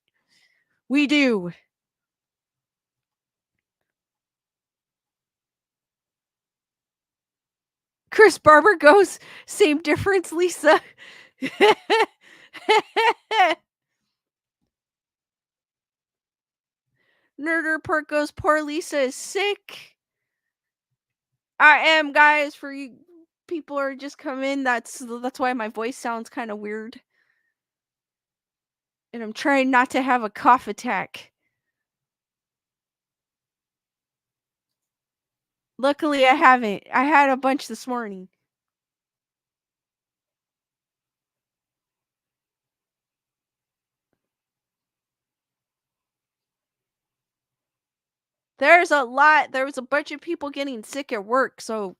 Speaker 1: We do. Chris Barber goes, same difference, Lisa. Nerder goes, poor Lisa is sick. I am, guys, for you people are just come in. That's why my voice sounds kind of weird. And I'm trying not to have a cough attack. Luckily, I haven't. I had a bunch this morning. There was a bunch of people getting sick at work, so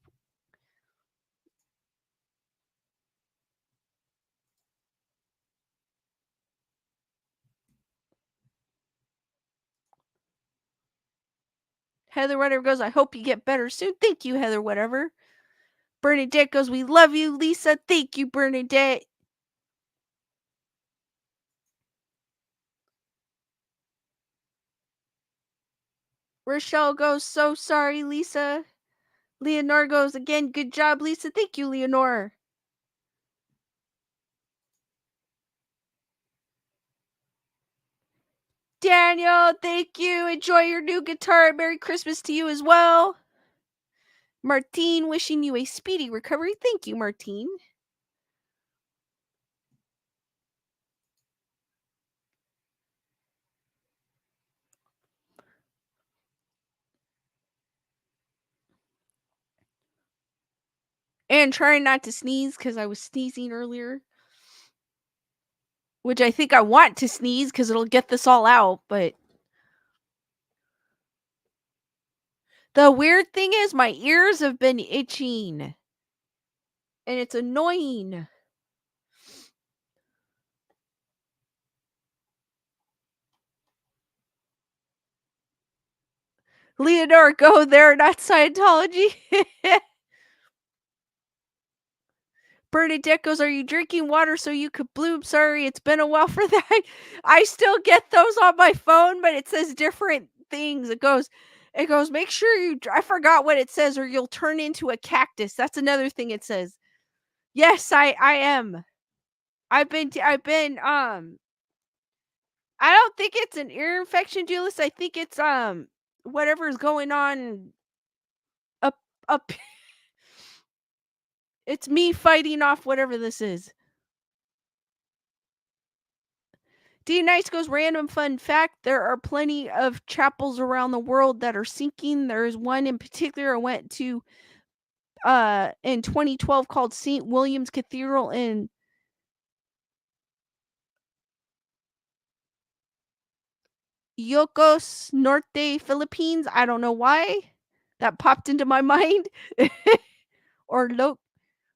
Speaker 1: Heather Whatever goes, I hope you get better soon. Thank you, Heather Whatever. Bernadette goes, we love you, Lisa. Thank you, Bernadette. Rochelle goes, so sorry, Lisa. Leonore goes, again, good job, Lisa. Thank you, Leonore. Daniel, thank you. Enjoy your new guitar. Merry Christmas to you as well. Martine, wishing you a speedy recovery. Thank you, Martine. And trying not to sneeze because I was sneezing earlier. Which I think I want to sneeze because it'll get this all out, but the weird thing is my ears have been itching. And it's annoying. Leonore, go there, not Scientology. Bernadette goes, are you drinking water so you could bloom? Sorry, it's been a while for that. I still get those on my phone, but it says different things. It goes, make sure you, I forgot what it says, or you'll turn into a cactus. That's another thing it says. Yes, I am. I've been, I don't think it's an ear infection, Julius. I think it's, whatever's going on up. It's me fighting off whatever this is. D Nice goes, random fun fact. There are plenty of chapels around the world that are sinking. There's one in particular I went to in 2012 called St. William's Cathedral in Ilocos Norte, Philippines. I don't know why that popped into my mind. Or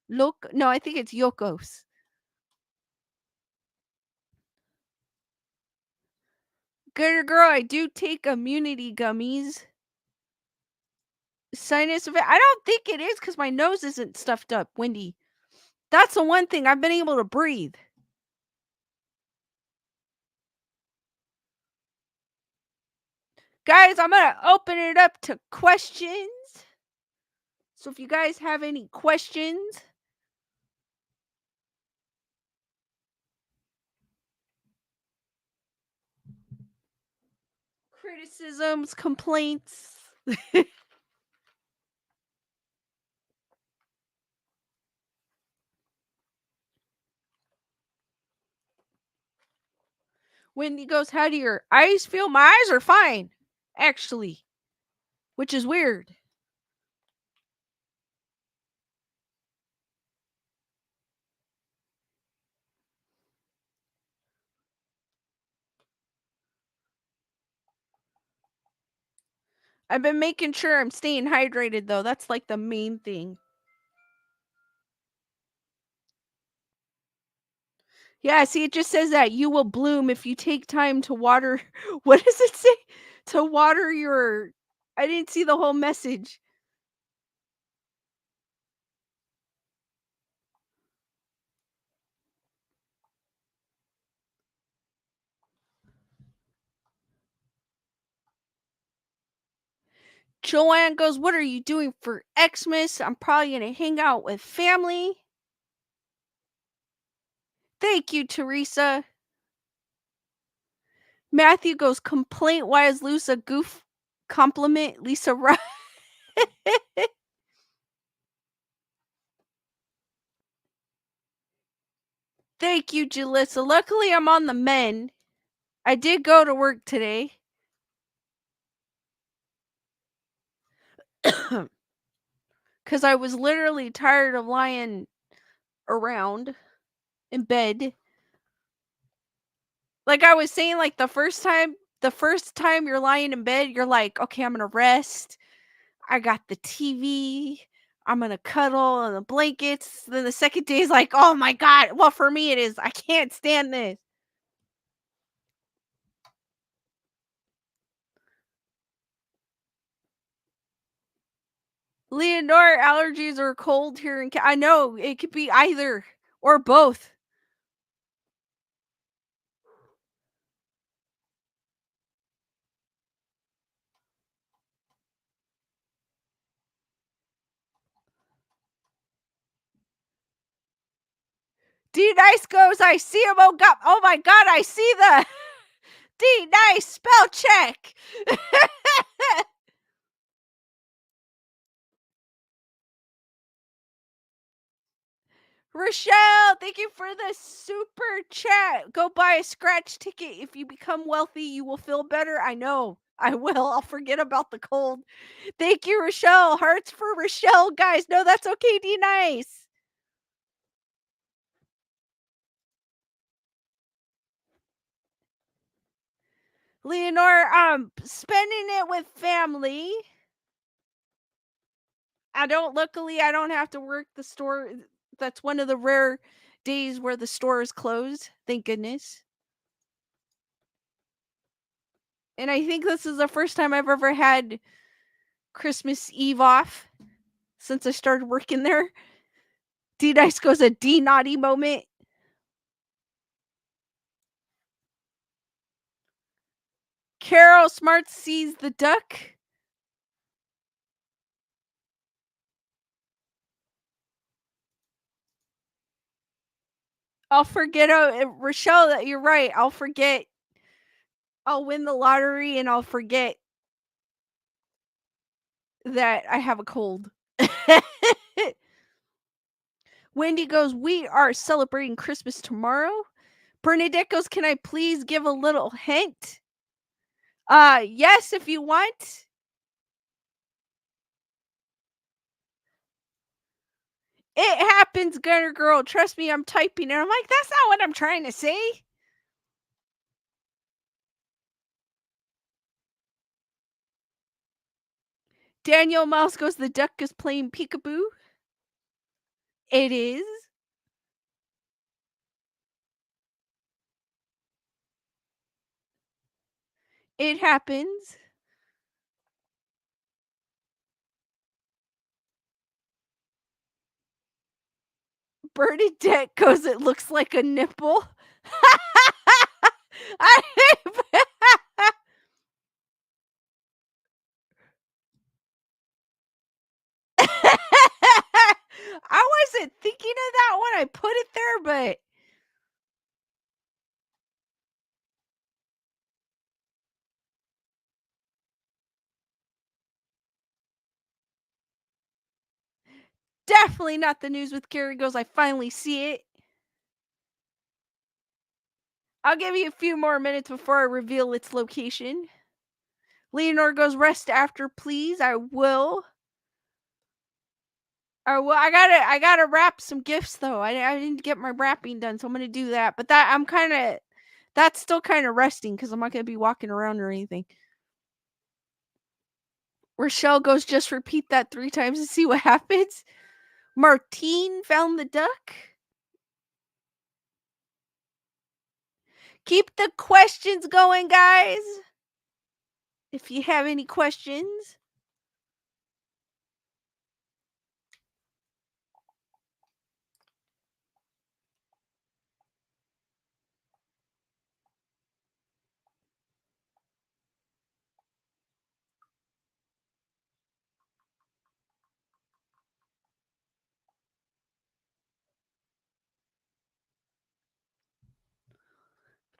Speaker 1: no, I think it's Yokos. Good girl, I do take immunity gummies. Sinus effect. I don't think it is because my nose isn't stuffed up, Wendy. That's the one thing I've been able to breathe. Guys, I'm going to open it up to questions. So if you guys have any questions, criticisms, complaints. Wendy goes, how do your eyes feel? My eyes are fine, actually, which is weird. I've been making sure I'm staying hydrated, though. That's like the main thing. Yeah, see, it just says that you will bloom if you take time to water. What does it say? To water your. I didn't see the whole message. Joanne goes, what are you doing for Xmas? I'm probably going to hang out with family. Thank you, Teresa. Matthew goes, complaint, why is Lisa goof? Compliment, Lisa Rush. Thank you, Jalissa. Luckily, I'm on the mend. I did go to work today. Because I was literally tired of lying around in bed. Like I was saying, like the first time you're lying in bed, you're like, okay, I'm going to rest. I got the TV. I'm going to cuddle on the blankets. Then the second day is like, oh my God. Well, for me, it is. I can't stand this. Leonore, allergies or cold here in I know it could be either or both. D Nice goes, I see him. Oh my god, I see the D Nice spell check. Rochelle, thank you for the super chat. Go buy a scratch ticket. If you become wealthy, you will feel better. I know. I will. I'll forget about the cold. Thank you, Rochelle. Hearts for Rochelle, guys. No, that's okay, D Nice. Leonore, spending it with family. Luckily, I don't have to work the store. That's one of the rare days where the store is closed. Thank goodness. And I think this is the first time I've ever had Christmas Eve off since I started working there. D Nice goes a D naughty moment. Carol Smart sees the duck. I'll forget. Rochelle, that you're right. I'll forget. I'll win the lottery and I'll forget that I have a cold. Wendy goes, we are celebrating Christmas tomorrow. Bernadette goes, can I please give a little hint? Yes, if you want. It happens, Gunner Girl. Trust me, I'm typing. And I'm like, that's not what I'm trying to say. Daniel Mouse goes, the duck is playing peekaboo. It is. It happens. Bernadette goes, it looks like a nipple. I wasn't thinking of that when I put it there, but definitely not the news with Gary goes, I finally see it. I'll give you a few more minutes before I reveal its location. Leonore goes, rest after, please. I will. I gotta wrap some gifts though. I didn't get my wrapping done, so I'm gonna do that. But that's still kind of resting because I'm not gonna be walking around or anything. Rochelle goes, just repeat that 3 times to see what happens. Martine found the duck. Keep the questions going, guys. If you have any questions.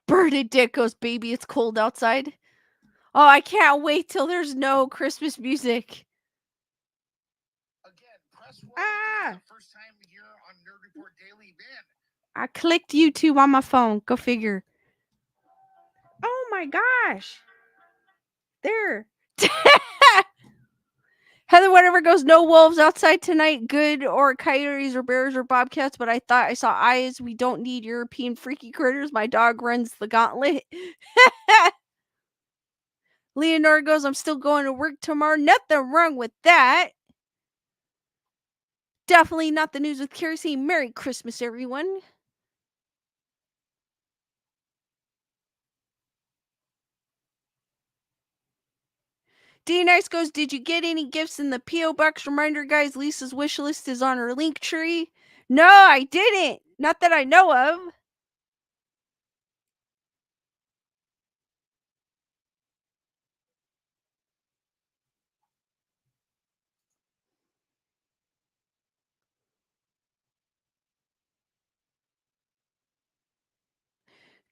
Speaker 1: Bernadette goes, baby, it's cold outside. Oh, I can't wait till there's no Christmas music.
Speaker 3: Again, press 1 if this is the first time here on Nerd Report Daily. Ben.
Speaker 1: I clicked YouTube on my phone. Go figure. Oh my gosh. There. Heather whatever goes, no wolves outside tonight. Good, or coyotes or bears or bobcats, but I thought I saw eyes. We don't need European freaky critters. My dog runs the gauntlet. Leonore goes, I'm still going to work tomorrow. Nothing wrong with that. Definitely not the news with kerosene. Merry Christmas, everyone. D Nice goes, did you get any gifts in the P.O. Box? Reminder, guys, Lisa's wish list is on her link tree. No, I didn't. Not that I know of.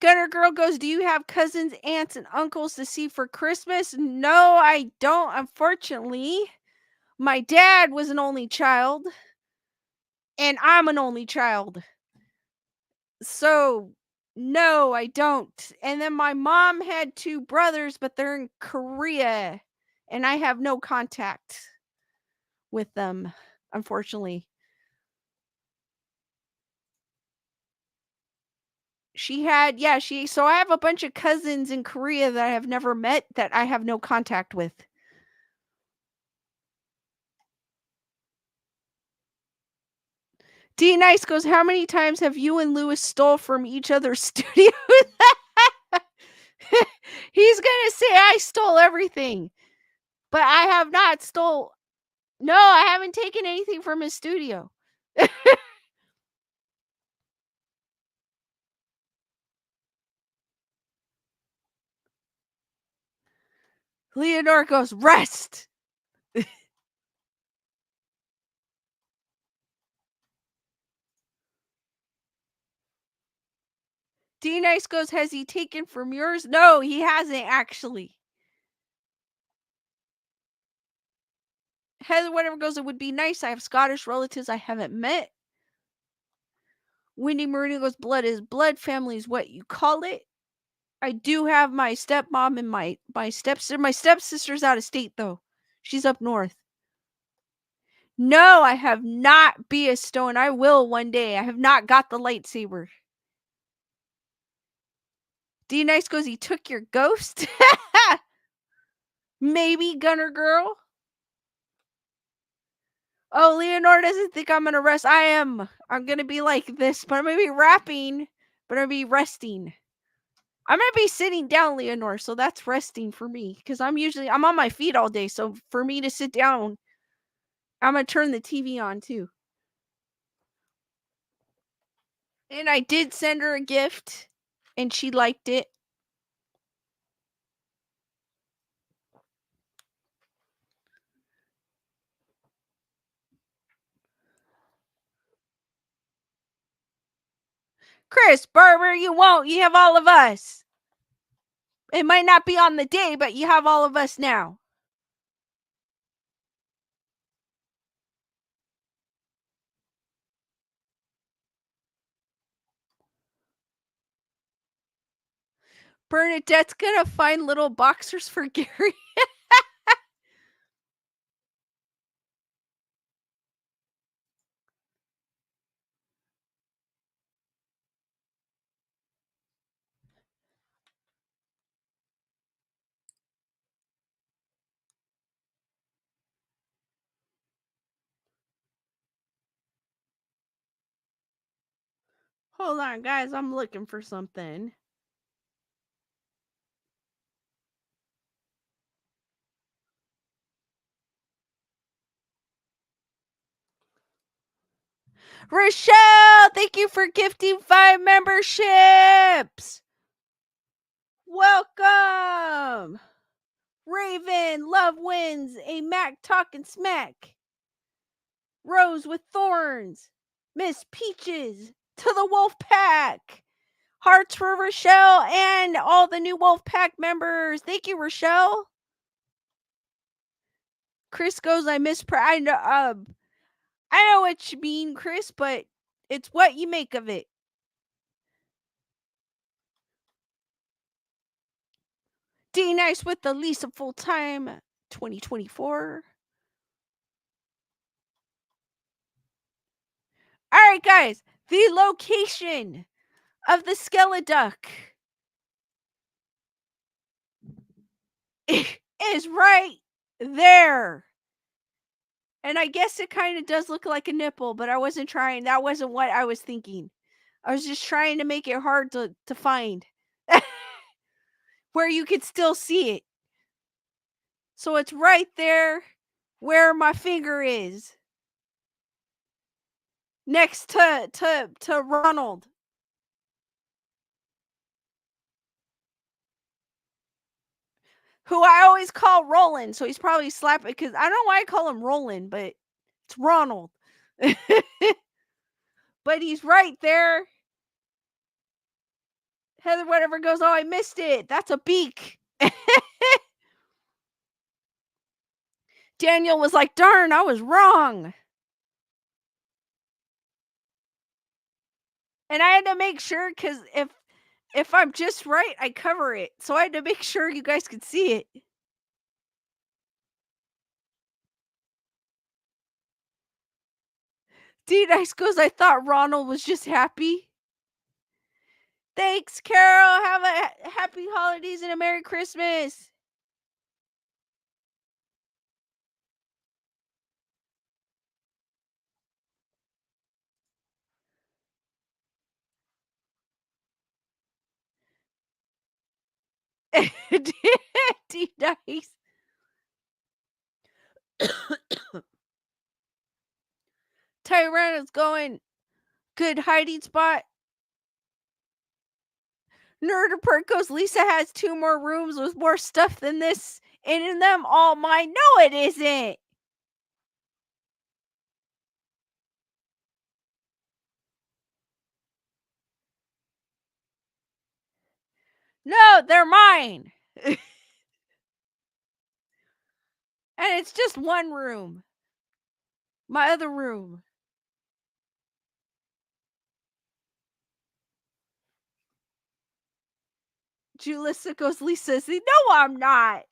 Speaker 1: Gunner Girl goes, do you have cousins, aunts, and uncles to see for Christmas? No, I don't, unfortunately. My dad was an only child, and I'm an only child. So, no, I don't. And then my mom had 2 brothers, but they're in Korea, and I have no contact with them, unfortunately. So I have a bunch of cousins in Korea that I have never met that I have no contact with. D Nice goes, how many times have you and Lewis stole from each other's studios? He's gonna say I stole everything, but I have not stole. No, I haven't taken anything from his studio. Leonore goes, rest. D Nice goes, has he taken from yours? No, he hasn't actually. Heather whatever goes, it would be nice. I have Scottish relatives I haven't met. Wendy Marino goes, blood is blood. Family is what you call it. I do have my stepmom and my stepsister. My stepsister's out of state though. She's up north. No, I have not be a stone. I will one day. I have not got the lightsaber. D Nice goes, he took your ghost? Maybe, Gunner Girl. Oh, Leonore doesn't think I'm going to rest. I am. I'm going to be like this, but I'm going to be rapping, but I'm going to be resting. I'm going to be sitting down, Leonore, so that's resting for me, because I'm on my feet all day, so for me to sit down, I'm going to turn the TV on, too. And I did send her a gift, and she liked it. Chris, Barber, you won't. You have all of us. It might not be on the day, but you have all of us now. Bernadette's gonna find little boxers for Gary. Hold on, guys. I'm looking for something. Rochelle, thank you for gifting 5 memberships. Welcome. Raven, Love Wins, a Mac Talking Smack. Rose with Thorns, Miss Peaches, to the Wolf Pack. Hearts for Rochelle and all the new Wolf Pack members. Thank you, Rochelle. Chris goes, I miss I know what you mean, Chris, but it's what you make of it. D Nice with the Lisa full time 2024. All right, guys, the location of the Skeleduck is right there. And I guess it kind of does look like a nipple, but I wasn't trying. That wasn't what I was thinking. I was just trying to make it hard to find where you could still see it. So it's right there where my finger is. Next to Ronald. Who I always call Roland, so he's probably slapping because I don't know why I call him Roland, but it's Ronald. But he's right there. Heather whatever goes, oh, I missed it. That's a beak. Daniel was like, darn, I was wrong. And I had to make sure, because if I'm just right, I cover it. So I had to make sure you guys could see it. D-Nice goes, I thought Ronald was just happy. Thanks, Carol. Have a happy holidays and a Merry Christmas. D-Nice. Tyrannus going, good hiding spot. Nerdapert goes, Lisa has 2 more rooms with more stuff than this, and in them all mine. No, it isn't. No, they're mine. And it's just one room. My other room. Julissa goes, Lisa, no, I'm not.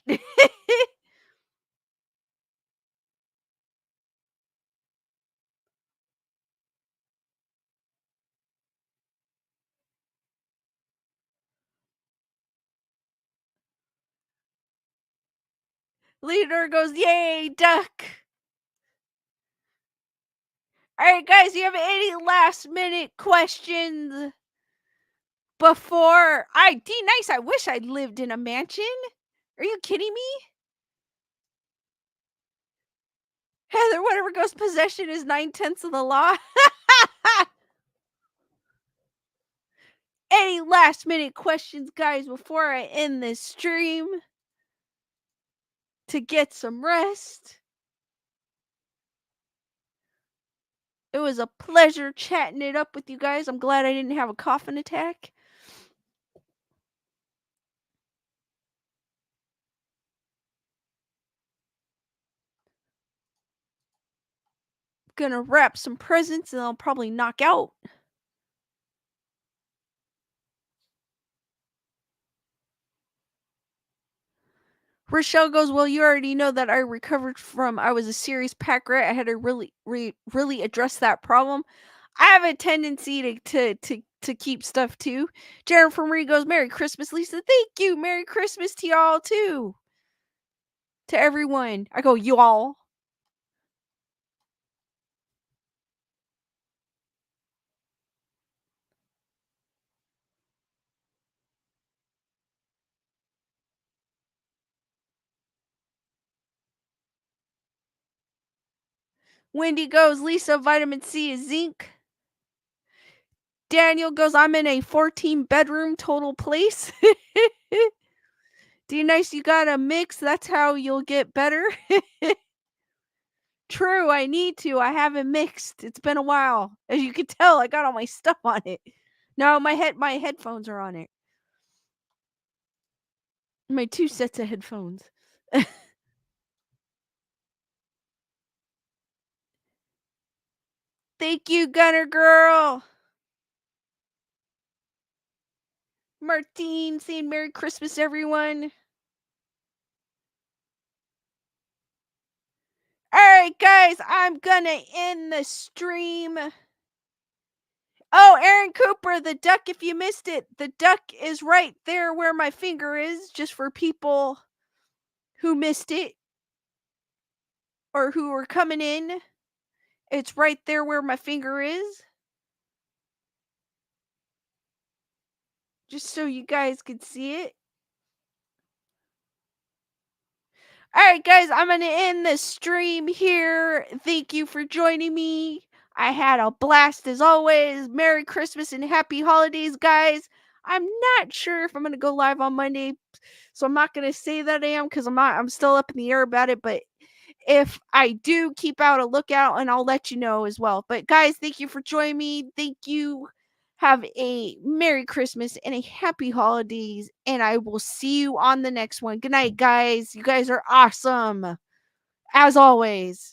Speaker 1: Leader goes, yay, duck. Alright, guys, do you have any last minute questions before D-Nice, I wish I'd lived in a mansion. Are you kidding me? Heather, whatever goes, possession is 9/10 of the law. Any last minute questions, guys, before I end this stream? To get some rest. It was a pleasure chatting it up with you guys. I'm glad I didn't have a coughing attack. Gonna wrap some presents and I'll probably knock out. Rochelle goes, well, you already know that I recovered from, I was a serious pack rat. I had to really address that problem. I have a tendency to keep stuff too. Jennifer Marie goes, Merry Christmas, Lisa. Thank you. Merry Christmas to y'all too. To everyone. I go, you all. Wendy goes, Lisa, vitamin C is zinc. Daniel goes, I'm in a 14-bedroom total place. D-Nice, you gotta mix. That's how you'll get better. True, I need to. I haven't mixed. It's been a while. As you can tell, I got all my stuff on it. No, my headphones are on it. My 2 sets of headphones. Thank you, Gunner Girl. Martine saying Merry Christmas, everyone. Alright, guys, I'm gonna end the stream. Oh, Aaron Cooper, the duck, if you missed it. The duck is right there where my finger is, just for people who missed it or who are coming in. It's right there where my finger is. Just so you guys can see it. Alright, guys, I'm going to end the stream here. Thank you for joining me. I had a blast as always. Merry Christmas and happy holidays, guys. I'm not sure if I'm going to go live on Monday, so I'm not going to say that I am because I'm still up in the air about it, but if I do, keep out a lookout and I'll let you know as well. But guys, thank you for joining me. Thank you. Have a Merry Christmas and a Happy Holidays, and I will see you on the next one. Good night, guys. You guys are awesome, as always.